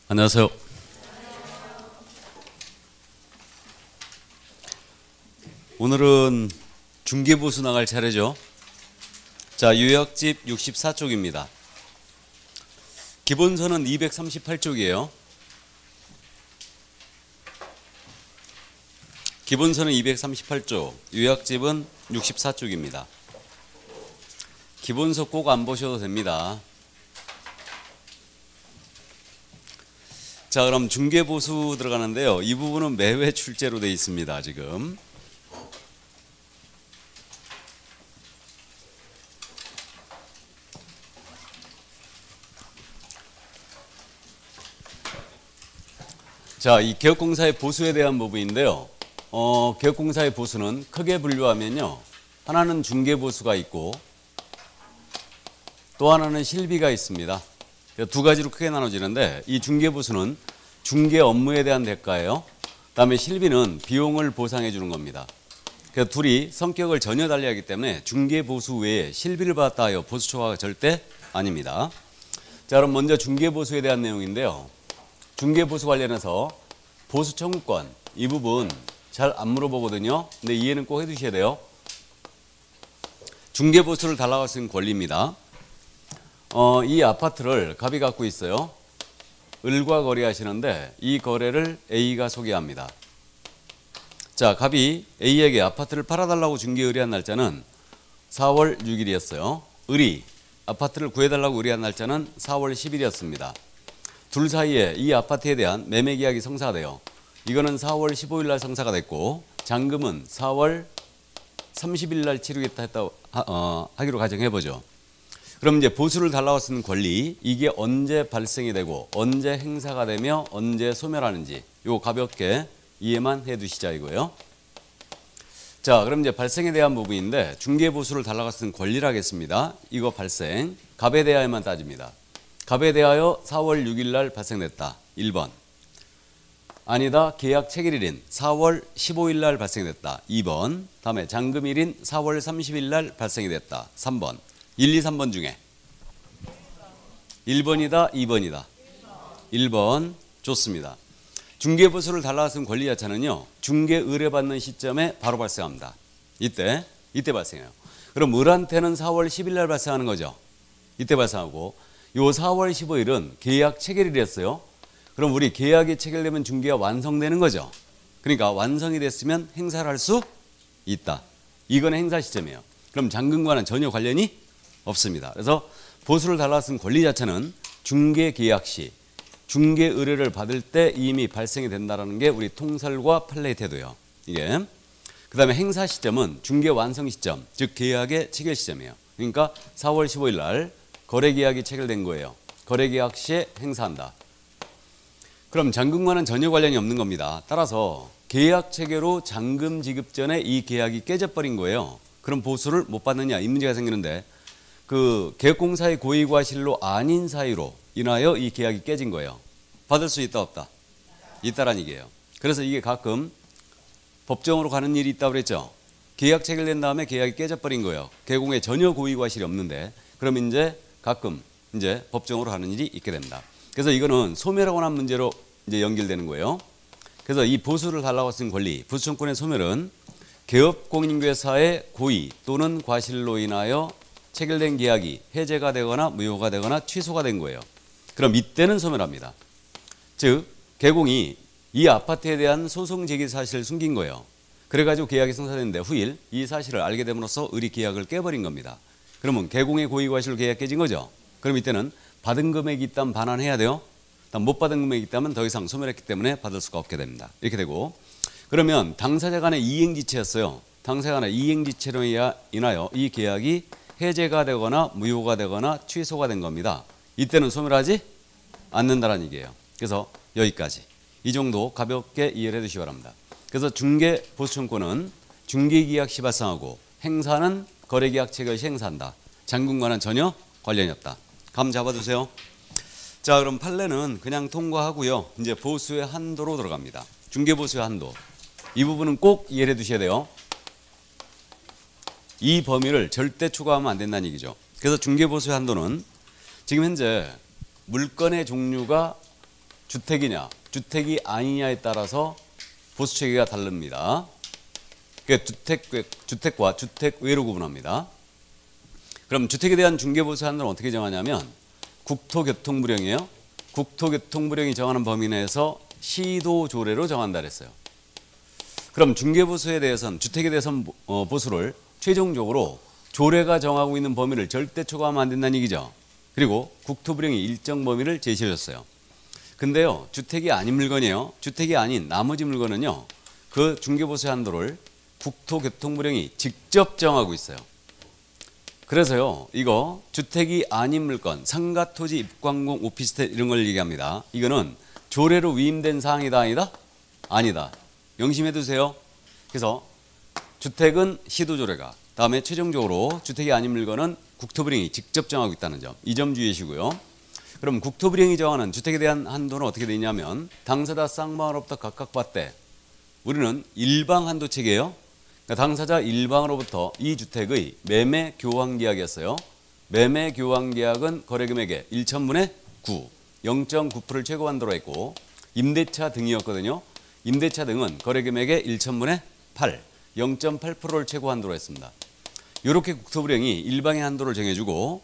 안녕하세요. 오늘은 중개보수 나갈 차례죠. 자, 요약집 64쪽입니다. 기본서는 238쪽이에요. 기본서는 238쪽, 요약집은 64쪽입니다. 기본서 꼭 안 보셔도 됩니다. 자, 그럼 중개보수 들어가는데요. 이 부분은 매회 출제로 되어 있습니다. 지금. 자, 이 개업공사의 보수에 대한 부분인데요. 개업공사의 보수는 크게 분류하면요. 하나는 중개보수가 있고 또 하나는 실비가 있습니다. 두 가지로 크게 나눠지는데 이 중개보수는 중개 업무에 대한 대가예요. 그다음에 실비는 비용을 보상해 주는 겁니다. 그래서 둘이 성격을 전혀 달리하기 때문에 중개보수 외에 실비를 받았다 하여 보수 초과가 절대 아닙니다. 자, 그럼 먼저 중개보수에 대한 내용인데요. 중개보수 관련해서 보수 청구권 이 부분 잘 안 물어보거든요. 근데 이해는 꼭 해두셔야 돼요. 중개보수를 달라고 할 수 있는 권리입니다. 이 아파트를 갑이 갖고 있어요. 을과 거래하시는데 이 거래를 A가 소개합니다. 자, 갑이 A에게 아파트를 팔아달라고 중개 의뢰한 날짜는 4월 6일이었어요. 을이 아파트를 구해달라고 의뢰한 날짜는 4월 10일이었습니다. 둘 사이에 이 아파트에 대한 매매 계약이 성사가 돼요. 이거는 4월 15일 날 성사가 됐고 잔금은 4월 30일 날 치르겠다 하기로 가정해보죠. 그럼 이제 보수를 달라고 쓰는 권리, 이게 언제 발생이 되고 언제 행사가 되며 언제 소멸하는지 요거 가볍게 이해만 해 두시자 이거예요. 자, 그럼 이제 발생에 대한 부분인데 중개보수를 달라고 쓰는 권리라 하겠습니다. 이거 발생, 갑에 대하여만 따집니다. 갑에 대하여 4월 6일 날 발생됐다. 1번. 아니다. 계약 체결일인 4월 15일 날 발생됐다. 2번. 다음에 잔금일인 4월 30일 날 발생이 됐다. 3번. 1, 2, 3번 중에 1번이다. 2번이다. 1번. 좋습니다. 중개보수를 달라고 쓴 권리 자체는요. 중개 의뢰받는 시점에 바로 발생합니다. 이때 발생해요. 그럼 을한테는 4월 10일 날 발생하는 거죠. 이때 발생하고 요 4월 15일은 계약 체결일이었어요. 그럼 우리 계약이 체결되면 중개가 완성되는 거죠. 그러니까 완성이 됐으면 행사를 할 수 있다. 이건 행사 시점이에요. 그럼 잔금과는 전혀 관련이 없습니다. 그래서 보수를 달라고 쓴 권리 자체는 중개 계약 시 중개 의뢰를 받을 때 이미 발생이 된다는 게 우리 통설과 판례의 태도예요. 이게 그다음에 행사 시점은 중개 완성 시점, 즉 계약의 체결 시점이에요. 그러니까 4월 15일 날 거래 계약이 체결된 거예요. 거래 계약 시에 행사한다. 그럼 잔금과는 전혀 관련이 없는 겁니다. 따라서 계약 체결 후 잔금 지급 전에 이 계약이 깨져버린 거예요. 그럼 보수를 못 받느냐 이 문제가 생기는데 그 개업공사의 고의과실로 아닌 사유로 인하여 이 계약이 깨진 거예요. 받을 수 있다 없다? 있다라는 얘기예요. 그래서 이게 가끔 법정으로 가는 일이 있다고 그랬죠. 계약 체결된 다음에 계약이 깨져버린 거예요. 개공에 전혀 고의과실이 없는데 그럼 이제 가끔 이제 법정으로 가는 일이 있게 됩니다. 그래서 이거는 소멸하고 난 문제로 이제 연결되는 거예요. 그래서 이 보수를 달라고 쓴 권리, 보수청구권의 소멸은 개업공인중개사의 고의 또는 과실로 인하여 체결된 계약이 해제가 되거나 무효가 되거나 취소가 된 거예요. 그럼 이때는 소멸합니다. 즉 개공이 이 아파트에 대한 소송 제기 사실을 숨긴 거예요. 그래가지고 계약이 성사됐는데 후일 이 사실을 알게 됨으로써 을이 계약을 깨버린 겁니다. 그러면 개공의 고의과실로 계약 깨진 거죠. 그럼 이때는 받은 금액이 있다면 반환해야 돼요. 못 받은 금액이 있다면 더 이상 소멸했기 때문에 받을 수가 없게 됩니다. 이렇게 되고 그러면 당사자 간의 이행지체였어요. 당사자 간의 이행지체로 인하여 이 계약이 해제가 되거나 무효가 되거나 취소가 된 겁니다. 이때는 소멸하지 않는다는 얘기예요. 그래서 여기까지 이 정도 가볍게 이해를 해두시기 바랍니다. 그래서 중개보수청구는 중개계약 시 발생하고 행사는 거래계약 체결 시 행사한다. 잔금과는 전혀 관련이 없다. 감 잡아두세요. 자, 그럼 판례는 그냥 통과하고요. 이제 보수의 한도로 들어갑니다. 중개보수의 한도. 이 부분은 꼭 이해를 해두셔야 돼요. 이 범위를 절대 초과하면 안 된다는 얘기죠. 그래서 중개보수의 한도는 지금 현재 물건의 종류가 주택이냐 주택이 아니냐에 따라서 보수 체계가 다릅니다. 그러니까 주택과 주택외로 구분합니다. 그럼 주택에 대한 중개보수 한도는 어떻게 정하냐면 국토교통부령이에요. 국토교통부령이 정하는 범위 내에서 시도조례로 정한다 그랬어요. 그럼 중개보수에 대해서는 주택에 대해서는 보수를 최종적으로 조례가 정하고 있는 범위를 절대 초과하면 안 된다는 얘기죠. 그리고 국토부령이 일정 범위를 제시해 줬어요. 근데요, 주택이 아닌 물건이에요. 주택이 아닌 나머지 물건은요, 그 중개보수의 한도를 국토교통부령이 직접 정하고 있어요. 그래서요, 이거 주택이 아닌 물건, 상가, 토지, 입광공, 오피스텔 이런 걸 얘기합니다. 이거는 조례로 위임된 사항이다 아니다? 아니다. 명심해 두세요. 그래서 주택은 시도조례가, 다음에 최종적으로 주택이 아닌 물건은 국토부령이 직접 정하고 있다는 점, 이 점 주의하시고요. 그럼 국토부령이 정하는 주택에 대한 한도는 어떻게 되어 있냐면 당사자 쌍방으로부터 각각 받되, 우리는 일방 한도 체계예요. 그러니까 당사자 일방으로부터 이 주택의 매매 교환 계약이었어요. 매매 교환 계약은 거래금액의 1천분의 9, 0.9%를 최고 한도로 했고, 임대차 등이었거든요. 임대차 등은 거래금액의 1천분의 8, 0.8%를 최고 한도로 했습니다. 이렇게 국토부령이 일방의 한도를 정해주고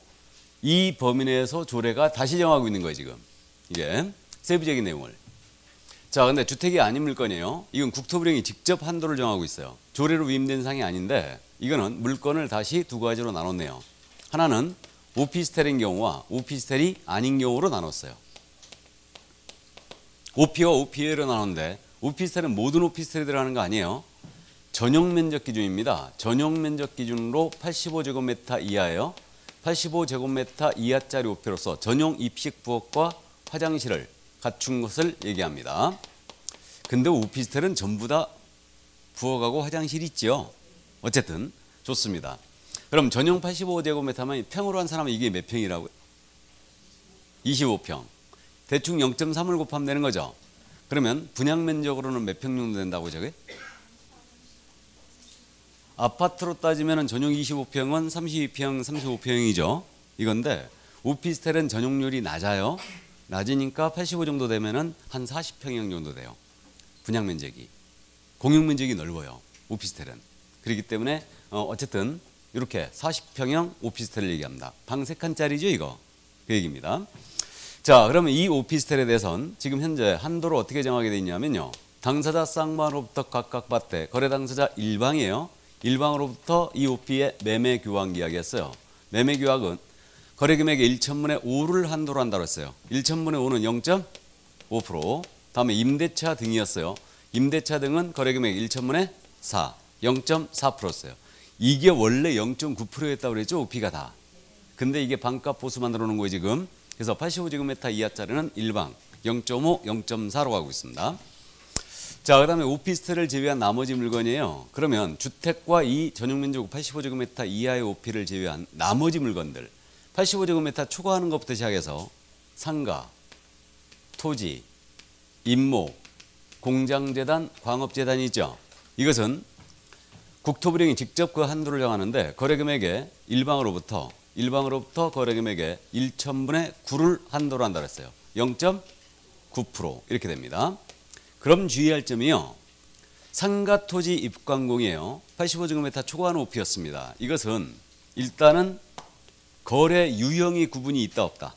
이 범위 내에서 조례가 다시 정하고 있는 거예요, 지금. 이게 세부적인 내용을. 자, 근데 주택이 아닌 물건이에요. 이건 국토부령이 직접 한도를 정하고 있어요. 조례로 위임된 사항이 아닌데 이거는 물건을 다시 두 가지로 나눴네요. 하나는 오피스텔인 경우와 오피스텔이 아닌 경우로 나눴어요. 오피와 오피에로 나눴는데 오피스텔은 모든 오피스텔이 들어가는 거 아니에요. 전용 면적 기준입니다. 전용 면적 기준으로 85제곱미터 이하예요. 85제곱미터 이하짜리 오피로서 전용 입식 부엌과 화장실을 갖춘 것을 얘기합니다. 근데 오피스텔은 전부 다 부엌하고 화장실이 있죠. 어쨌든 좋습니다. 그럼 전용 85제곱미터면 평으로 한 사람은 이게 몇 평이라고요? 25평. 대충 0.3을 곱하면 되는 거죠. 그러면 분양 면적으로는 몇 평 정도 된다고 저게? 아파트로 따지면 전용 25평은 32평, 35평이죠. 이건데 오피스텔은 전용률이 낮아요. 낮으니까 85 정도 되면은 한 40평형 정도 돼요. 분양 면적이. 공용 면적이 넓어요. 오피스텔은. 그렇기 때문에 어쨌든 이렇게 40평형 오피스텔을 얘기합니다. 방 3칸짜리죠, 이거. 그 얘기입니다. 자, 그러면 이 오피스텔에 대해서는 지금 현재 한도를 어떻게 정하게 되어 있냐면요. 당사자 쌍방으로부터 각각 받되 거래 당사자 일방이에요. 일방으로부터 이 오피의 매매 교환 계약이었어요. 매매 계약은 거래금액의 1천분의 5를 한도로 한다고 했어요. 1천분의 5는 0.5%. 다음에 임대차 등이었어요. 임대차 등은 거래금액 1천분의 4, 0.4%였어요. 이게 원래 0.9%였다고 그랬죠, 오피가 다. 근데 이게 반값 보수 만들어 놓은 거예요, 지금. 그래서 85제곱미터 이하짜리는 일방 0.5, 0.4로 가고 있습니다. 자, 그 다음에 오피스텔을 제외한 나머지 물건이에요. 그러면 주택과 이 전용면적 85제곱미터 이하의 오피를 제외한 나머지 물건들, 85제곱미터 초과하는 것부터 시작해서 상가, 토지, 임목, 공장재단, 광업재단이 있죠. 이것은 국토부령이 직접 그 한도를 정하는데 거래금액의 일방으로부터 거래금액의 1천분의 9를 한도로 한다고 했어요. 0.9% 이렇게 됩니다. 그럼 주의할 점이요. 상가 토지 입광공이에요. 85제곱미터 초과한 오피였습니다. 이것은 일단은 거래 유형이 구분이 있다 없다?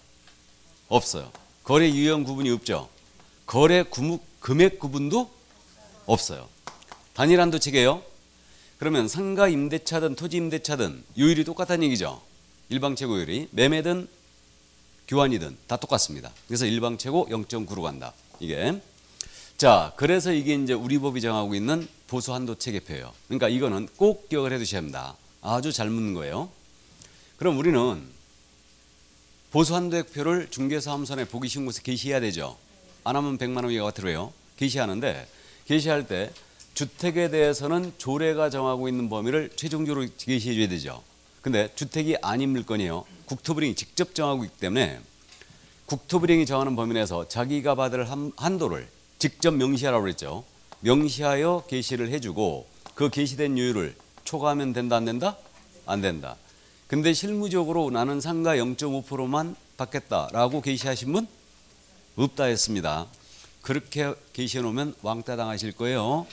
없어요. 거래 유형 구분이 없죠. 거래 금액 구분도 없어요. 단일 한도 체계예요. 그러면 상가 임대차든 토지 임대차든 요율이 똑같다는 얘기죠. 일방 최고율이 매매든 교환이든 다 똑같습니다. 그래서 일방 최고 0.9로 간다. 이게. 자, 그래서 이게 이제 우리 법이 정하고 있는 보수 한도 체계표예요. 그러니까 이거는 꼭 기억을 해 두셔야 합니다. 아주 잘 묻는 거예요. 그럼 우리는 보수 한도액표를 중개사무소에 보기 쉬운 곳에 게시해야 되죠. 안 하면 100만 원 이하가 들어요. 게시하는데 게시할 때 주택에 대해서는 조례가 정하고 있는 범위를 최종적으로 게시해 줘야 되죠. 근데 주택이 아닌 물건이에요. 국토부령이 직접 정하고 있기 때문에 국토부령이 정하는 범위 내에서 자기가 받을 한도를 직접 명시하라고 그랬죠. 명시하여 게시를 해주고 그 게시된 요율을 초과하면 된다 안 된다? 안 된다. 근데 실무적으로 나는 상가 0.5%만 받겠다라고 게시하신 분 없다 했습니다. 그렇게 게시해 놓으면 왕따 당하실 거예요.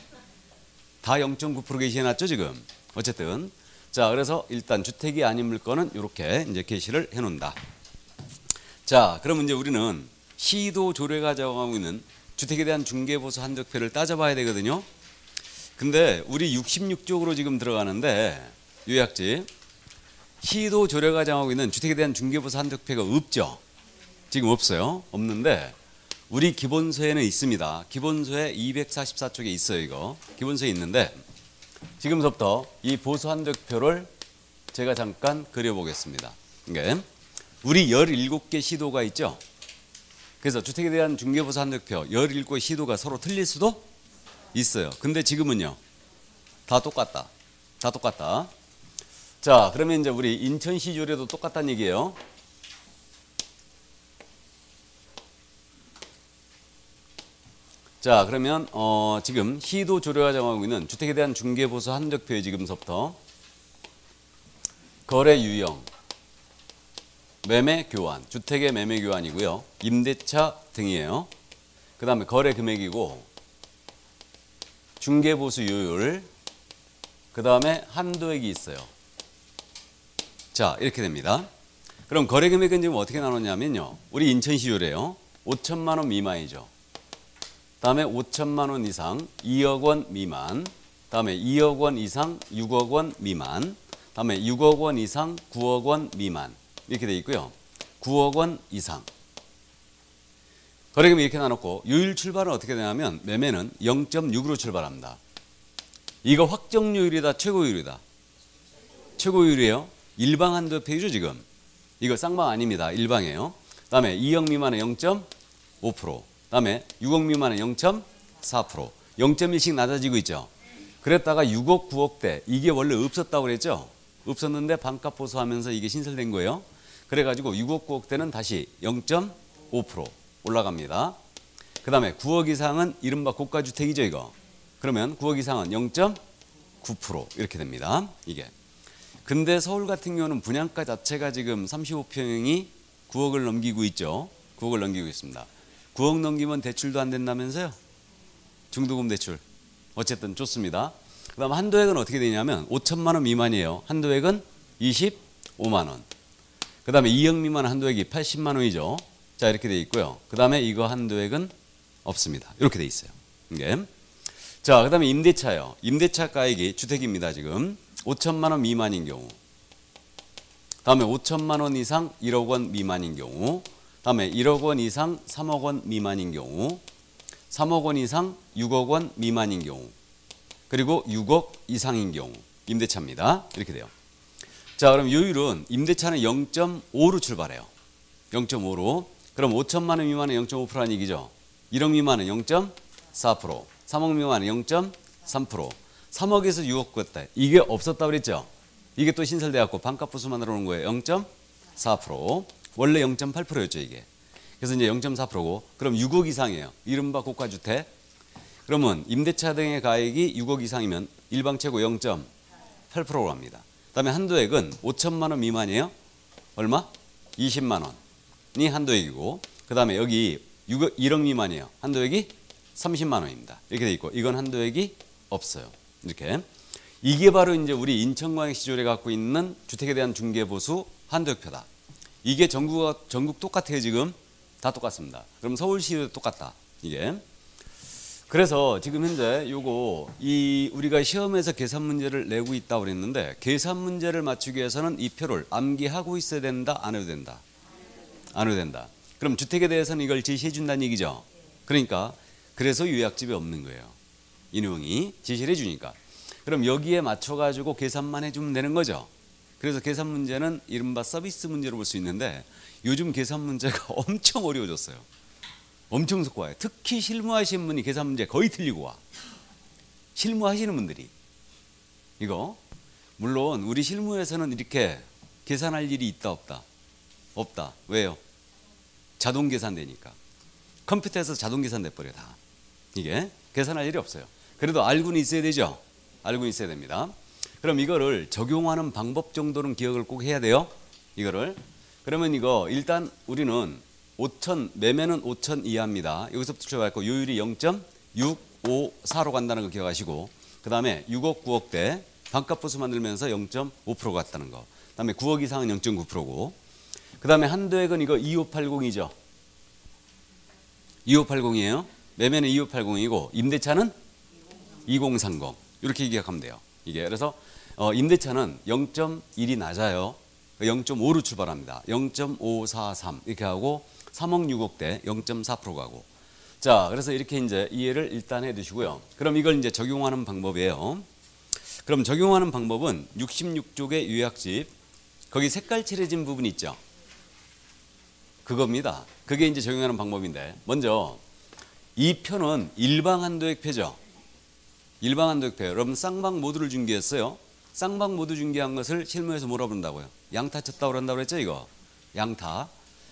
다 0.9% 게시해 놨죠 지금. 어쨌든 자, 그래서 일단 주택이 아닌 물건은 이렇게 이제 게시를 해 놓는다. 자, 그러면 이제 우리는 시도 조례가 정하고 있는 주택에 대한 중개보수 한적표를 따져봐야 되거든요. 근데 우리 66쪽으로 지금 들어가는데 요약지 시도 조례가 정하고 있는 주택에 대한 중개보수 한적표가 없죠. 지금 없어요. 없는데 우리 기본서에는 있습니다. 기본서에 244쪽에 있어요. 이거 기본서에 있는데 지금부터 이 보수 한적표를 제가 잠깐 그려보겠습니다. 이게 우리 17개 시도가 있죠. 그래서 주택에 대한 중개보수 한적표 17개 시도가 서로 틀릴 수도 있어요. 근데 지금은요 다 똑같다. 다 똑같다. 자, 그러면 이제 우리 인천시 조례도 똑같다는 얘기예요. 자, 그러면 지금 시도 조례가 정하고 있는 주택에 대한 중개보수 한적표에 지금서부터 거래 유형, 매매 교환, 주택의 매매 교환이고요. 임대차 등이에요. 그 다음에 거래 금액이고 중개보수 요율, 그 다음에 한도액이 있어요. 자, 이렇게 됩니다. 그럼 거래 금액은 지금 어떻게 나눴냐면요. 우리 인천시 조례요. 5천만 원 미만이죠. 다음에 5천만 원 이상 2억 원 미만, 다음에 2억 원 이상 6억 원 미만, 다음에 6억 원 이상 9억 원 미만 이렇게 돼 있고요. 9억 원 이상. 거래금이 이렇게 나눴고 요율 출발은 어떻게 되냐면 매매는 0.6으로 출발합니다. 이거 확정요율이다 최고요율이다. 최고요율이에요. 일방 한도표이죠 지금. 이거 쌍방 아닙니다. 일방이에요. 다음에 2억 미만은 0.5%. 다음에 6억 미만은 0.4%. 0.1씩 낮아지고 있죠. 그랬다가 6억 9억대 이게 원래 없었다고 그랬죠. 없었는데 반값 보수하면서 이게 신설된 거예요. 그래가지고 6억 9억대는 다시 0.5% 올라갑니다. 그 다음에 9억 이상은 이른바 고가주택이죠 이거. 그러면 9억 이상은 0.9% 이렇게 됩니다. 이게. 근데 서울 같은 경우는 분양가 자체가 지금 35평이 9억을 넘기고 있죠. 9억을 넘기고 있습니다. 9억 넘기면 대출도 안 된다면서요? 중도금 대출. 어쨌든 좋습니다. 그 다음 한도액은 어떻게 되냐면 5천만 원 미만이에요. 한도액은 25만 원. 그 다음에 2억 미만 한도액이 80만 원이죠. 자, 이렇게 돼 있고요. 그 다음에 이거 한도액은 없습니다. 이렇게 돼 있어요. 이게. 자, 그 다음에 임대차요. 임대차 가액이 주택입니다. 지금 5천만 원 미만인 경우. 다음에 5천만 원 이상 1억 원 미만인 경우. 다음에 1억 원 이상 3억 원 미만인 경우, 3억 원 이상 6억 원 미만인 경우, 그리고 6억 이상인 경우 임대차입니다. 이렇게 돼요. 자, 그럼 요율은 임대차는 0.5로 출발해요. 0.5로. 그럼 5천만 원 미만은 0.5%라는 얘기죠. 1억 미만은 0.4%, 3억 미만은 0.3%, 3억에서 6억 그때 이게 없었다고 그랬죠. 이게 또 신설돼갖고 반값 보수 만들어 놓은 거예요. 0.4%. 원래 0.8%였죠 이게. 그래서 이제 0.4%고 그럼 6억 이상이에요. 이른바 고가주택. 그러면 임대차 등의 가액이 6억 이상이면 일방 최고 0.8%로 합니다. 그다음에 한도액은 5천만 원 미만이에요. 얼마? 20만 원이 한도액이고 그다음에 여기 1억 미만이에요. 한도액이 30만 원입니다. 이렇게 돼 있고 이건 한도액이 없어요. 이렇게. 이게 바로 이제 우리 인천광역시 조례가 갖고 있는 주택에 대한 중개보수 한도액표다. 이게 전국 똑같아요 지금. 다 똑같습니다. 그럼 서울시도 똑같다. 이게. 그래서 지금 현재 요거 우리가 시험에서 계산 문제를 내고 있다고 그랬는데 계산 문제를 맞추기 위해서는 이 표를 암기하고 있어야 된다. 안 해도 된다. 안 해도 된다. 그럼 주택에 대해서는 이걸 제시해 준다는 얘기죠. 그러니까 그래서 요약집에 없는 거예요. 이 내용이 제시를 해주니까. 그럼 여기에 맞춰가지고 계산만 해주면 되는 거죠. 그래서 계산 문제는 이른바 서비스 문제로 볼 수 있는데 요즘 계산 문제가 엄청 어려워졌어요. 엄청 속과해요. 특히 실무하시는 분이 계산 문제 거의 틀리고 와. 실무하시는 분들이. 이거 물론 우리 실무에서는 이렇게 계산할 일이 있다 없다? 없다. 왜요? 자동 계산되니까. 컴퓨터에서 자동 계산돼 버려 다. 이게 계산할 일이 없어요. 그래도 알고는 있어야 되죠. 알고 있어야 됩니다. 그럼 이거를 적용하는 방법 정도는 기억을 꼭 해야 돼요. 이거를. 그러면 이거 일단 우리는 5천, 매매는 5천 이하입니다. 여기서부터 출발했고 요율이 0.654로 간다는 거 기억하시고, 그 다음에 6억, 9억대 반값 보수 만들면서 0.5% 갔다는 거. 그 다음에 9억 이상은 0.9%고, 그 다음에 한도액은 이거 2580이죠. 2580이에요. 매매는 2580이고 임대차는 2030. 이렇게 기억하면 돼요. 이게 그래서 임대차는 0.1이 낮아요. 0.5로 출발합니다. 0.543 이렇게 하고 3억 6억대 0.4% 가고. 자, 그래서 이렇게 이제 이해를 일단 해두시고요. 그럼 이걸 이제 적용하는 방법이에요. 그럼 적용하는 방법은 66쪽의 요약집, 거기 색깔 칠해진 부분 있죠. 그겁니다. 그게 이제 적용하는 방법인데, 먼저 이 표는 일방 한도액 표죠. 일방 한도액 표. 여러분 쌍방 모두를 중개했어요. 쌍방 모두 중개한 것을 실무에서 뭐라 부른다고요? 양타 쳤다고 그런다고 그랬죠, 이거. 양타.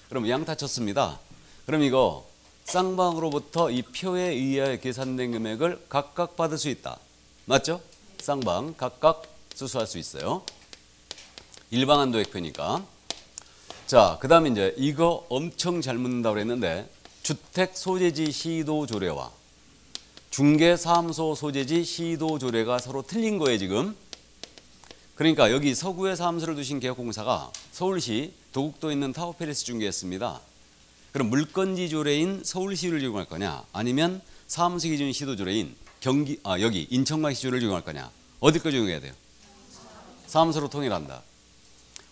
그럼 양타 쳤습니다. 그럼 이거 쌍방으로부터 이 표에 의하여 계산된 금액을 각각 받을 수 있다. 맞죠? 쌍방 각각 수수할 수 있어요. 일방 한도액 표니까. 자, 그 다음에 이제 이거 엄청 잘 묻는다고 그랬는데, 주택 소재지 시도 조례와 중개사무소 소재지 시도 조례가 서로 틀린 거예요, 지금. 그러니까 여기 서구에 사무소를 두신 개혁공사가 서울시 도곡도에 있는 타워팰리스 중개했습니다. 그럼 물건지 조례인 서울시를 적용할 거냐, 아니면 사무소 기준 시도 조례인 여기 인천광시 조례를 적용할 거냐. 어디 거 적용해야 돼요? 사무소로 통일한다.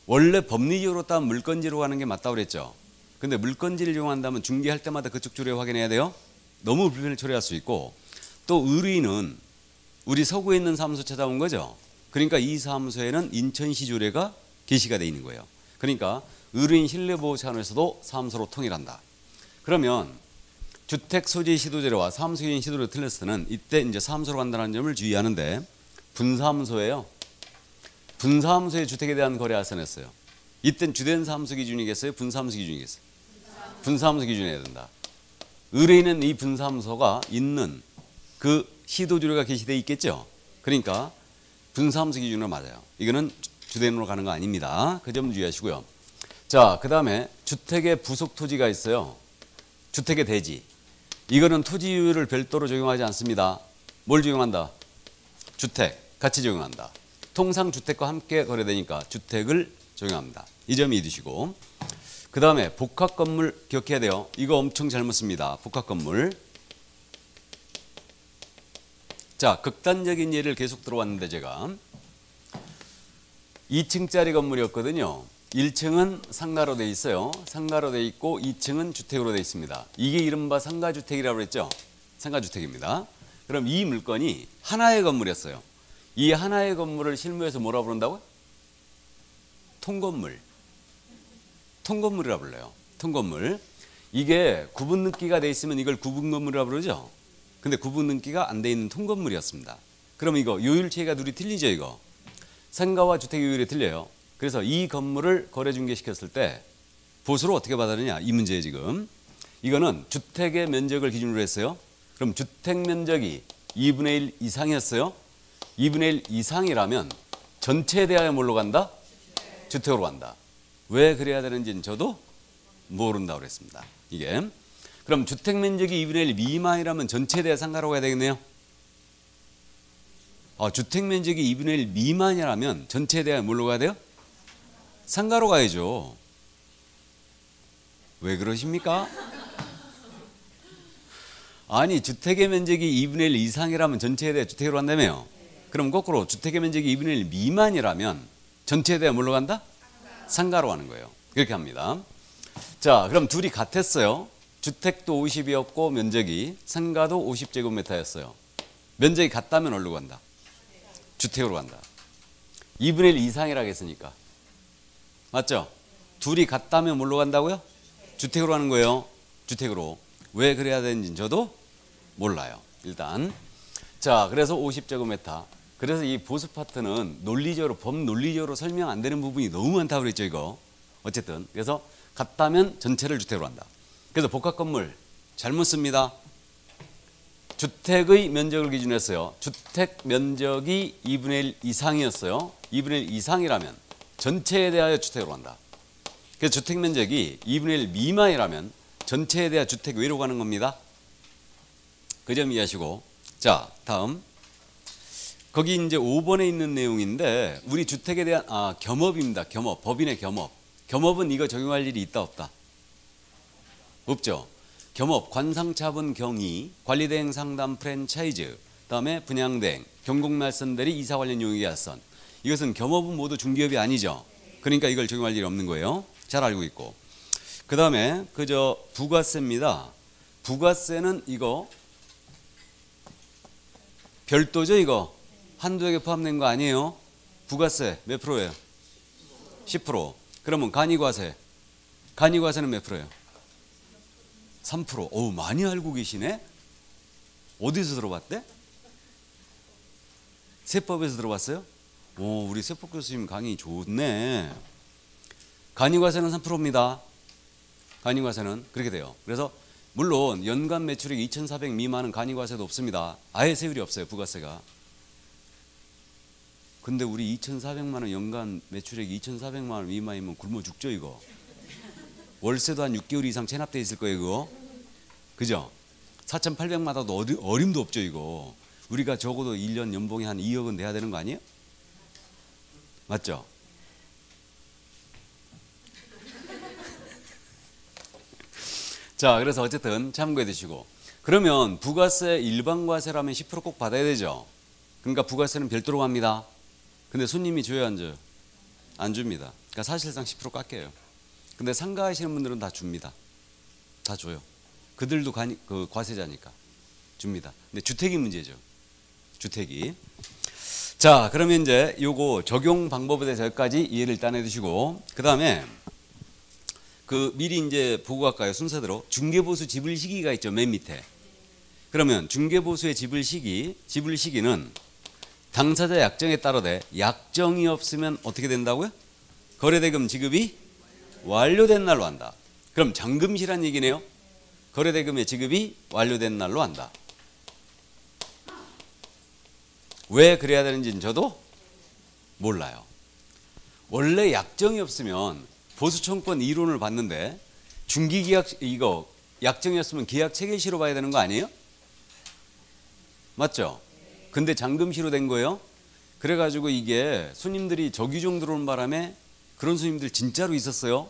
원래 법리적으로 따면 물건지로 가는 게 맞다고 그랬죠. 근데 물건지를 이용한다면 중개할 때마다 그쪽 조례 확인해야 돼요. 너무 불편을 초래할 수 있고, 또 의뢰인은 우리 서구에 있는 사무소 찾아온 거죠. 그러니까 이 사무소에는 인천시 조례가 게시가 돼 있는 거예요. 그러니까 의뢰인 신뢰보호 차원에서도 사무소로 통일한다. 그러면 주택 소재 시도조례와 사무소 기준 시도조례 틀렸을 때는 이때 이제 사무소로 간다는 점을 주의하는데, 분사무소예요. 분사무소의 주택에 대한 거래 알선했어요. 이땐 주된 사무소 기준이겠어요? 분사무소 기준이겠어요? 분사무소 기준이어야 된다. 의뢰인은 이 분사무소가 있는 그 시도조례가 게시되어 있겠죠. 그러니까 분사무소 기준으로 맞아요. 이거는 주된으로 가는 거 아닙니다. 그 점 주의하시고요. 자, 그 다음에 주택의 부속 토지가 있어요. 주택의 대지. 이거는 토지율을 별도로 적용하지 않습니다. 뭘 적용한다? 주택 같이 적용한다. 통상 주택과 함께 거래되니까 주택을 적용합니다. 이 점 이해두시고, 그 다음에 복합 건물 기억해야 돼요. 이거 엄청 잘못 씁니다. 복합 건물. 자, 극단적인 예를 계속 들어왔는데 제가 2층짜리 건물이었거든요. 1층은 상가로 돼 있어요. 상가로 돼 있고 2층은 주택으로 돼 있습니다. 이게 이른바 상가주택이라고 그랬죠. 상가주택입니다. 그럼 이 물건이 하나의 건물이었어요. 이 하나의 건물을 실무에서 뭐라 부른다고요? 통건물. 통건물이라 불러요. 통건물. 이게 구분 등기가 돼 있으면 이걸 구분건물이라 부르죠. 근데 구분 등기가 안 돼 있는 통건물이었습니다. 그럼 이거 요율 체계가 둘이 틀리죠, 이거. 상가와 주택 요율이 틀려요. 그래서 이 건물을 거래 중개시켰을 때 보수를 어떻게 받았느냐, 이 문제에 지금. 이거는 주택의 면적을 기준으로 했어요. 그럼 주택 면적이 2분의 1 이상이었어요. 2분의 1 이상이라면 전체에 대하여 뭘로 간다? 주택으로 간다. 왜 그래야 되는지는 저도 모른다고 그랬습니다. 이게. 그럼 주택 면적이 2분의 1 미만이라면 전체에 대해 상가로 가야 되겠네요. 주택 면적이 2분의 1 미만이라면 전체에 대해 뭘로 가야 돼요? 상가로 가야죠. 왜 그러십니까? 아니, 주택의 면적이 2분의 1 이상이라면 전체에 대해 주택으로 간다며요. 그럼 거꾸로 주택의 면적이 2분의 1 미만이라면 전체에 대해 뭘로 간다? 상가로 가는 거예요. 이렇게 합니다. 자, 그럼 둘이 같았어요. 주택도 50이었고 면적이, 상가도 50제곱미터였어요. 면적이 같다면 어디로 간다? 주택으로 간다. 2분의 1 이상이라고 했으니까. 맞죠? 둘이 같다면 뭘로 간다고요? 주택으로 가는 거예요. 주택으로. 왜 그래야 되는지는 저도 몰라요. 일단. 자, 그래서 50제곱미터. 그래서 이 보수 파트는 논리적으로, 법 논리적으로 설명 안 되는 부분이 너무 많다고 그랬죠, 이거. 어쨌든. 그래서 같다면 전체를 주택으로 한다. 그래서 복합 건물 잘못 씁니다. 주택의 면적을 기준으로 했어요. 주택 면적이 2분의 1 이상이었어요. 2분의 1 이상이라면 전체에 대하여 주택으로 한다. 그래서 주택 면적이 2분의 1 미만이라면 전체에 대한 주택 외로 가는 겁니다. 그 점 이해하시고. 자, 다음. 거기 이제 5번에 있는 내용인데 우리 주택에 대한 겸업입니다. 겸업. 법인의 겸업. 겸업은 이거 적용할 일이 있다 없다? 없죠. 겸업, 관상차분 경위, 관리대행 상담 프랜차이즈, 그다음에 분양대행, 경공날선대리 이사 관련 용역의 합선. 이것은 겸업은 모두 중개업이 아니죠. 그러니까 이걸 적용할 일이 없는 거예요. 잘 알고 있고. 그다음에 그저 부가세입니다. 부가세는 이거 별도죠. 이거 한도액에 포함된 거 아니에요. 부가세 몇 프로예요? 10%. 그러면 간이과세. 간이과세는 몇 프로예요? 3%. 어우, 많이 알고 계시네. 어디서 들어봤대? 세법에서 들어봤어요? 오, 우리 세법 교수님 강의 좋네. 간이과세는 3%입니다. 간이과세는 그렇게 돼요. 그래서 물론 연간 매출액 2,400 미만은 간이과세도 없습니다. 아예 세율이 없어요. 부가세가. 근데 우리 2,400만 원 연간 매출액 2,400만 원 미만이면 굶어 죽죠 이거. 월세도 한 6개월 이상 체납돼 있을 거예요 그거. 그죠? 4,800만 원도 어림도 없죠 이거. 우리가 적어도 1년 연봉이 한 2억은 내야 되는 거 아니에요? 맞죠? 자, 그래서 어쨌든 참고해 두시고. 그러면 부가세 일반과세라면 10% 꼭 받아야 되죠. 그러니까 부가세는 별도로 갑니다. 근데 손님이 줘요 안 줘요? 안 줍니다. 그러니까 사실상 10% 깎여요. 근데 상가하시는 분들은 다 줍니다. 다 줘요. 그들도 과세자니까 줍니다. 근데 주택이 문제죠. 주택이. 자, 그러면 이제 요거 적용 방법에 대해서 여기까지 이해를 일단 해두시고, 그 다음에 미리 이제 보고 갈까요? 순서대로. 중개보수 지불 시기가 있죠. 맨 밑에. 그러면 중개보수의 지불 시기는 당사자 약정에 따르되 약정이 없으면 어떻게 된다고요? 거래대금 지급이 완료된 날로 한다. 그럼 잔금시란 얘기네요. 거래대금의 지급이 완료된 날로 한다. 왜 그래야 되는지는 저도 몰라요. 원래 약정이 없으면 보수청권 이론을 봤는데 중기계약 이거 약정이었으면 계약 체결시로 봐야 되는 거 아니에요? 맞죠? 근데 잔금시로 된 거예요. 그래가지고 이게 손님들이 저규정 들어오는 바람에 그런 손님들 진짜로 있었어요.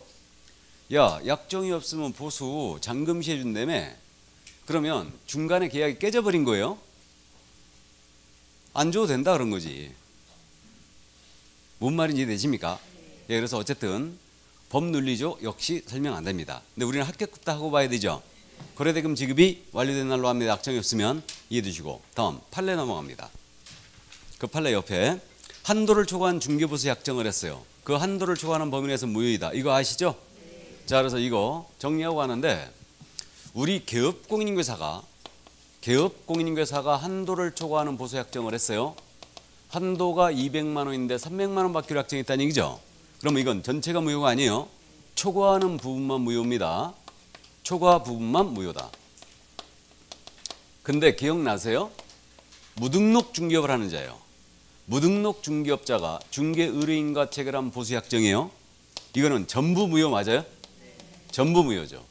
야, 약정이 없으면 보수 잔금시 해준다며. 그러면 중간에 계약이 깨져버린 거예요. 안 줘도 된다 그런 거지. 뭔 말인지 이해되십니까? 예, 그래서 어쨌든 법논리죠. 역시 설명 안 됩니다. 근데 우리는 합격부터 하고 봐야 되죠. 거래대금 지급이 완료된 날로 합니다. 약정이 없으면 이해해 두시고. 다음 판례 넘어갑니다. 그 판례 옆에 한도를 초과한 중개보수 약정을 했어요. 그 한도를 초과하는 범위 내에서 무효이다. 이거 아시죠? 자, 그래서 이거 정리하고 가는데 우리 개업공인인계사가 한도를 초과하는 보수 약정을 했어요. 한도가 200만 원인데 300만 원 받기로 약정했다는 얘기죠. 그러면 이건 전체가 무효가 아니에요. 초과하는 부분만 무효입니다. 초과 부분만 무효다. 근데 기억나세요? 무등록 중개업을 하는 자예요. 무등록 중개업자가 중개의뢰인과 체결한 보수약정이에요. 이거는 전부 무효 맞아요? 전부 무효죠.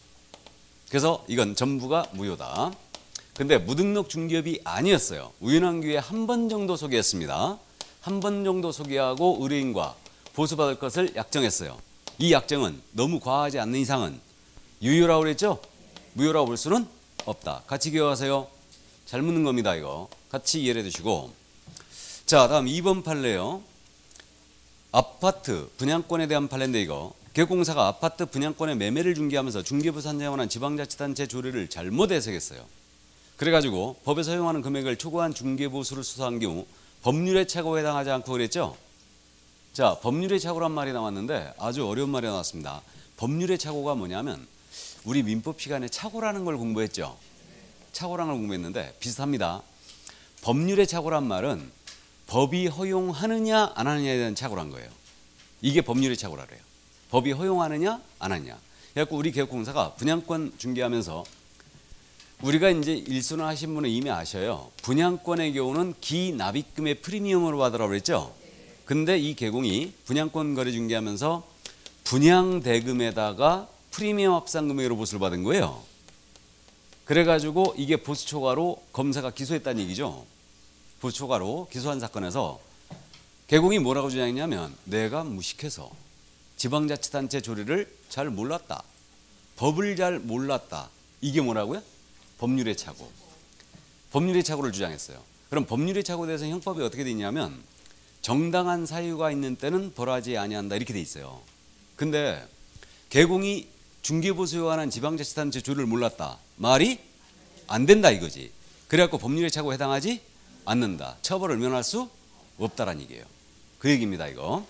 그래서 이건 전부가 무효다. 근데 무등록 중개업이 아니었어요. 우연한 기회에 한 번 정도 소개했습니다. 한 번 정도 소개하고 의뢰인과 보수받을 것을 약정했어요. 이 약정은 너무 과하지 않는 이상은 유효라고 그랬죠? 무효라고 볼 수는 없다. 같이 기억하세요. 잘 묻는 겁니다. 이거 같이 이해해 두시고. 자, 다음 2번 판례요. 아파트 분양권에 대한 판례인데 이거 개공사가 아파트 분양권의 매매를 중개하면서 중개부서 한정한 지방자치단체 조례를 잘못 해석했어요. 그래가지고 법에서 허용하는 금액을 초과한 중개보수를 수사한 경우 법률의 착오에 해당하지 않고 그랬죠? 자, 법률의 착오란 말이 나왔는데 아주 어려운 말이 나왔습니다. 법률의 착오가 뭐냐면 우리 민법 시간에 착오라는 걸 공부했죠? 착오라는 걸 공부했는데 비슷합니다. 법률의 착오란 말은 법이 허용하느냐 안 하느냐에 대한 착오란 거예요. 이게 법률의 착오라 그래요. 법이 허용하느냐 안 하느냐. 그래갖고 우리 개업공사가 분양권 중개하면서 우리가 이제 일순환 하신 분은 이미 아셔요. 분양권의 경우는 기납입금의 프리미엄으로 받으라고 그랬죠. 근데 이 개공이 분양권 거래 중개하면서 분양대금에다가 프리미엄 합산금액으로 보수를 받은 거예요. 그래가지고 이게 보수 초과로 검사가 기소했다는 얘기죠. 보수 초과로 기소한 사건에서 개공이 뭐라고 주장했냐면 내가 무식해서 지방자치단체 조례를 잘 몰랐다. 법을 잘 몰랐다. 이게 뭐라고요? 법률의 착오. 법률의 착오를 주장했어요. 그럼 법률의 착오에 대해서 형법이 어떻게 돼 있냐면 정당한 사유가 있는 때는 벌하지 아니한다 이렇게 돼 있어요. 근데 개공이 중개보수에 관한 지방자치단체 조례를 몰랐다. 말이 안 된다 이거지. 그래갖고 법률의 착오에 해당하지 않는다. 처벌을 면할 수 없다라는 얘기예요. 그 얘기입니다 이거.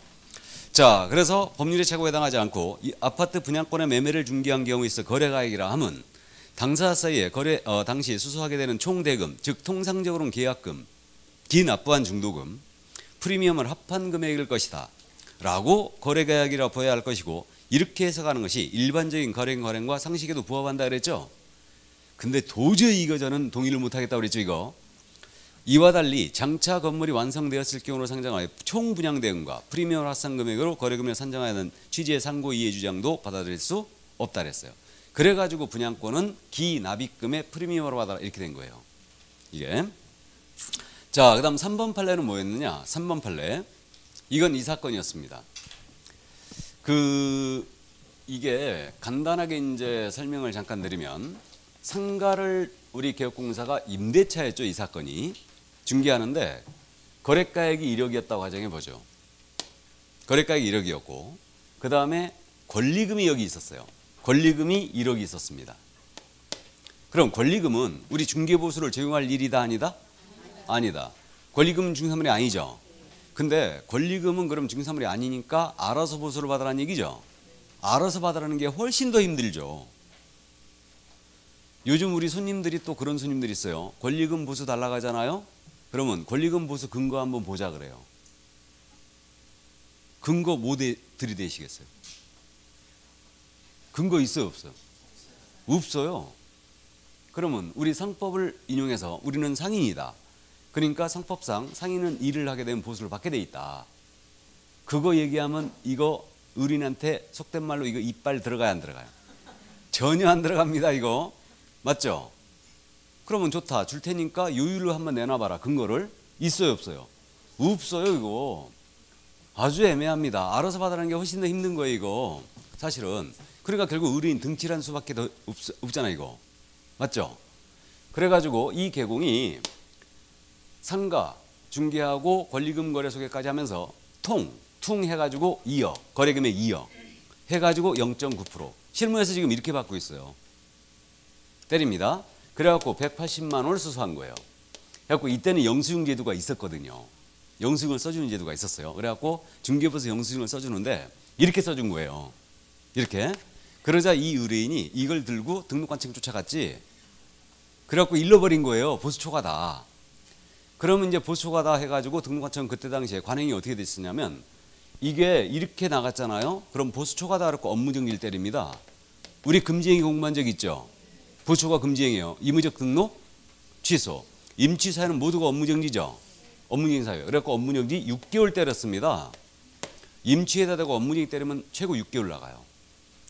자, 그래서 법률의 착오에 해당하지 않고 이 아파트 분양권의 매매를 중개한 경우에 있어 거래가액이라 함은 당사자 사이에 거래 당시 수수하게 되는 총대금, 즉 통상적으로는 계약금, 기납부한 중도금, 프리미엄을 합한 금액일 것이다 라고 거래계약이라 보아야 할 것이고 이렇게 해석하는 것이 일반적인 거래과 상식에도 부합한다 그랬죠. 근데 도저히 이거 저는 동의를 못하겠다고 그랬죠 이거. 이와 달리 장차 건물이 완성되었을 경우로 상정하여 총 분양대금과 프리미엄 합산 금액으로 거래금을 산정하는 취지의 상고 이해 주장도 받아들일 수 없다 그랬어요. 그래가지고 분양권은 기납입금의 프리미엄으로 받아라 이렇게 된 거예요. 이게. 자, 그다음 3번 판례는 뭐였느냐? 3번 판례. 이건 이 사건이었습니다. 이게 간단하게 이제 설명을 잠깐 드리면 상가를 우리 개업공사가 임대차였죠 이 사건이. 중개하는데 거래가액이 1억이었다고 가정해 보죠. 거래가액이 1억이었고 그 다음에 권리금이 여기 있었어요. 권리금이 1억이 있었습니다. 그럼 권리금은 우리 중개보수를 적용할 일이다 아니다? 아니다. 권리금은 중개사물이 아니죠. 근데 권리금은 그럼 중개사물이 아니니까 알아서 보수를 받으라는 얘기죠. 알아서 받으라는 게 훨씬 더 힘들죠. 요즘 우리 손님들이 또 그런 손님들이 있어요. 권리금 보수 달라고 하잖아요. 그러면 권리금 보수 근거 한번 보자 그래요. 근거 뭐 들이대시겠어요? 근거 있어요 없어요? 없어요. 그러면 우리 상법을 인용해서 우리는 상인이다. 그러니까 상법상 상인은 일을 하게 되면 보수를 받게 돼 있다. 그거 얘기하면 이거 의뢰인한테 속된 말로 이거 이빨 들어가야 안 들어가요? 전혀 안 들어갑니다 이거. 맞죠? 그러면 좋다. 줄 테니까 요율로 한번 내놔봐라. 근거를. 있어요 없어요? 없어요 이거. 아주 애매합니다. 알아서 받으라는 게 훨씬 더 힘든 거예요 이거. 사실은. 그러니까 결국 의뢰인 등칠한 수밖에 더 없잖아 이거. 맞죠? 그래가지고 이 개공이 상가 중개하고 권리금 거래 소개까지 하면서 퉁 해가지고 2억 거래금액 2억 해가지고 0.9% 실무에서 지금 이렇게 받고 있어요. 때립니다. 그래갖고 180만 원을 수수한 거예요. 그래갖고 이때는 영수증 제도가 있었거든요. 영수증을 써주는 제도가 있었어요. 그래갖고 중개부에서 영수증을 써주는데 이렇게 써준 거예요. 이렇게. 그러자 이 의뢰인이 이걸 들고 등록관청 쫓아갔지. 그래갖고 잃어버린 거예요. 보수 초과다. 그러면 이제 보수 초과다 해가지고 등록관청 그때 당시에 관행이 어떻게 됐었냐면 이게 이렇게 나갔잖아요. 그럼 보수 초과다 그래갖고 업무정지를 때립니다. 우리 금지행위 공부한 적 있죠? 보수 초과 금지행위예요. 임의적 등록 취소. 임취 사유는 모두가 업무정지죠. 업무정지 사유. 그래갖고 업무정지 6개월 때렸습니다. 임취에다 대고 업무정지 때리면 최고 6개월 나가요.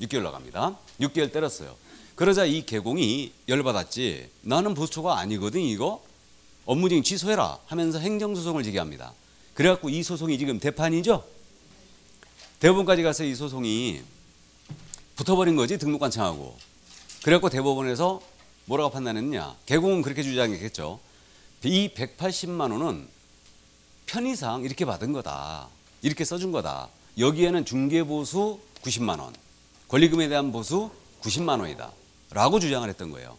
6개월 나갑니다. 6개월 때렸어요. 그러자 이 개공이 열받았지. 나는 보수 초과 아니거든 이거. 업무정지 취소해라 하면서 행정소송을 제기합니다. 그래갖고 이 소송이 지금 대판이죠. 대법원까지 가서 이 소송이 붙어버린 거지 등록관청하고. 그래갖고 대법원에서 뭐라고 판단했느냐. 개공은 그렇게 주장했겠죠. 이 180만 원은 편의상 이렇게 받은 거다. 이렇게 써준 거다. 여기에는 중개보수 90만 원, 권리금에 대한 보수 90만 원이다. 라고 주장을 했던 거예요.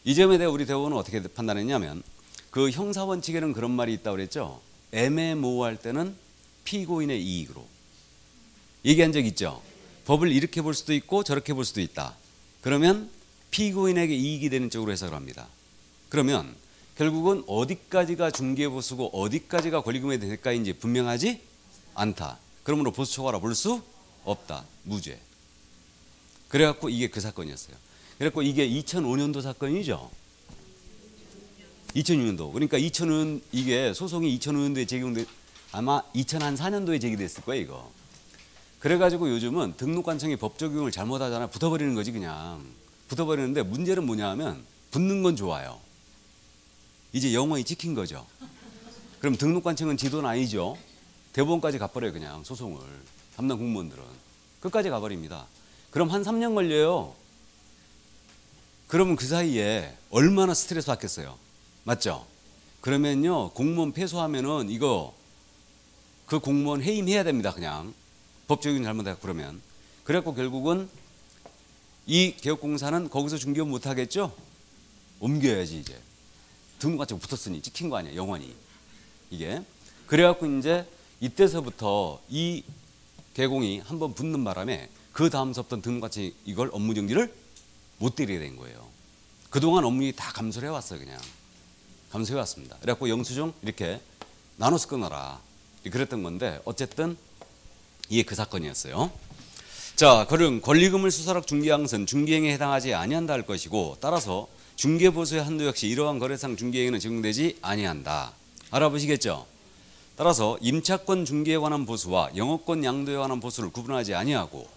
이 점에 대해 우리 대법원은 어떻게 판단했냐면 그 형사원칙에는 그런 말이 있다고 그랬죠. 애매모호할 때는 피고인의 이익으로. 얘기한 적 있죠. 법을 이렇게 볼 수도 있고 저렇게 볼 수도 있다. 그러면 피고인에게 이익이 되는 쪽으로 해석을 합니다. 그러면 결국은 어디까지가 중개보수고 어디까지가 권리금의 대가인지 분명하지 않다. 그러므로 보수 초과라 볼 수 없다. 무죄. 그래갖고 이게 그 사건이었어요. 그래갖고 이게 2005년도 사건이죠. 2006년도. 그러니까 2005년 이게 소송이 2005년도에 제기돼 아마 2004년도에 제기됐을 거예요 이거. 그래가지고 요즘은 등록관청이 법 적용을 잘못하잖아요. 붙어버리는 거지 그냥. 붙어버리는데 문제는 뭐냐 하면 붙는 건 좋아요. 이제 영원히 찍힌 거죠. 그럼 등록관청은 지도는 아니죠. 대법원까지 가버려요 그냥 소송을. 담당 공무원들은. 끝까지 가버립니다. 그럼 한 3년 걸려요. 그러면 그 사이에 얼마나 스트레스 받겠어요. 맞죠? 그러면요 공무원 패소하면은 이거 그 공무원 해임해야 됩니다. 그냥 법 적용 잘못하고 그러면. 그래갖고 결국은 이 개업공사는 거기서 중개업 못하겠죠? 옮겨야지 이제. 등록관청 붙었으니 찍힌 거 아니야 영원히. 이게. 그래갖고 이제 이때서부터 이 개공이 한번 붙는 바람에 그 다음서부터 등록관청이 이걸 업무정지를 못 때리게 된 거예요. 그동안 업무이 다 감소를 해왔어요 그냥. 감소해왔습니다. 그래갖고 영수증 이렇게 나눠서 끊어라. 그랬던 건데 어쨌든 이게 그 사건이었어요. 자, 그럼 권리금을 수사락 중개항선 중개행에 해당하지 아니한다 할 것이고 따라서 중개보수의 한도 역시 이러한 거래상 중개행에는 적용되지 아니한다. 알아보시겠죠? 따라서 임차권 중개에 관한 보수와 영업권 양도에 관한 보수를 구분하지 아니하고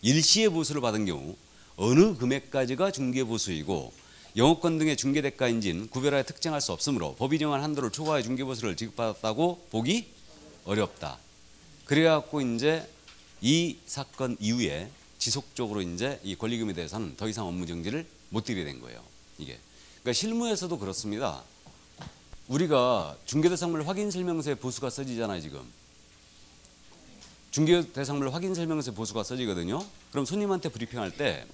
일시의 보수를 받은 경우 어느 금액까지가 중개보수이고 영업권 등의 중개대가인지는 구별하여 특정할 수 없으므로 법이 정한 한도를 초과해 중개보수를 지급받았다고 보기 어렵다. 그래갖고 이제 이 사건 이후에 지속적으로 이제 이 권리금에 대해서는 더 이상 업무 정지를 못 드리게 된 거예요. 이게. 그러니까 실무에서도 그렇습니다. 우리가 중개대상물 확인설명서에 보수가 써지잖아요 지금. 중개대상물 확인설명서에 보수가 써지거든요. 그럼 손님한테 브리핑할 때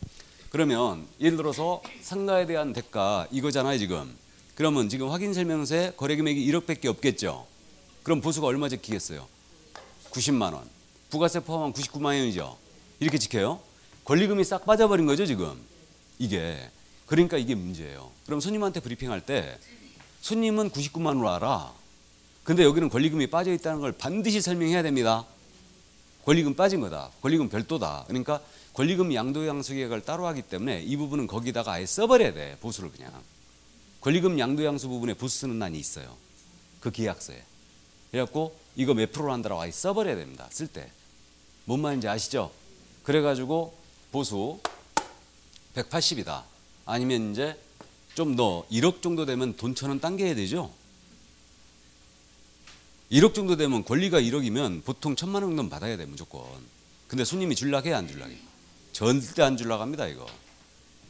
그러면 예를 들어서 상가에 대한 대가 이거잖아요 지금. 그러면 지금 확인설명서에 거래금액이 1억밖에 없겠죠. 그럼 보수가 얼마 적히겠어요? 90만 원. 부가세 포함하면 99만 원이죠. 이렇게 지켜요. 권리금이 싹 빠져버린 거죠 지금. 이게. 그러니까 이게 문제예요. 그럼 손님한테 브리핑할 때 손님은 99만 원으로 알아. 근데 여기는 권리금이 빠져 있다는 걸 반드시 설명해야 됩니다. 권리금 빠진 거다. 권리금 별도다. 그러니까 권리금 양도양수 계획을 따로 하기 때문에 이 부분은 거기다가 아예 써버려야 돼. 보수를 그냥. 권리금 양도양수 부분에 보수 쓰는 난이 있어요. 그 계약서에. 그래갖고 이거 몇 프로로 한다라고 아예 써버려야 됩니다. 쓸 때. 뭔 말인지 아시죠? 그래가지고 보수 180이다. 아니면 이제 좀 더 1억 정도 되면 돈 1,000원 당겨야 되죠. 1억 정도 되면 권리가 1억이면 보통 1,000만 원 정도는 받아야 돼 무조건. 근데 손님이 줄락해 안 줄락해? 절대 안 줄락합니다 이거.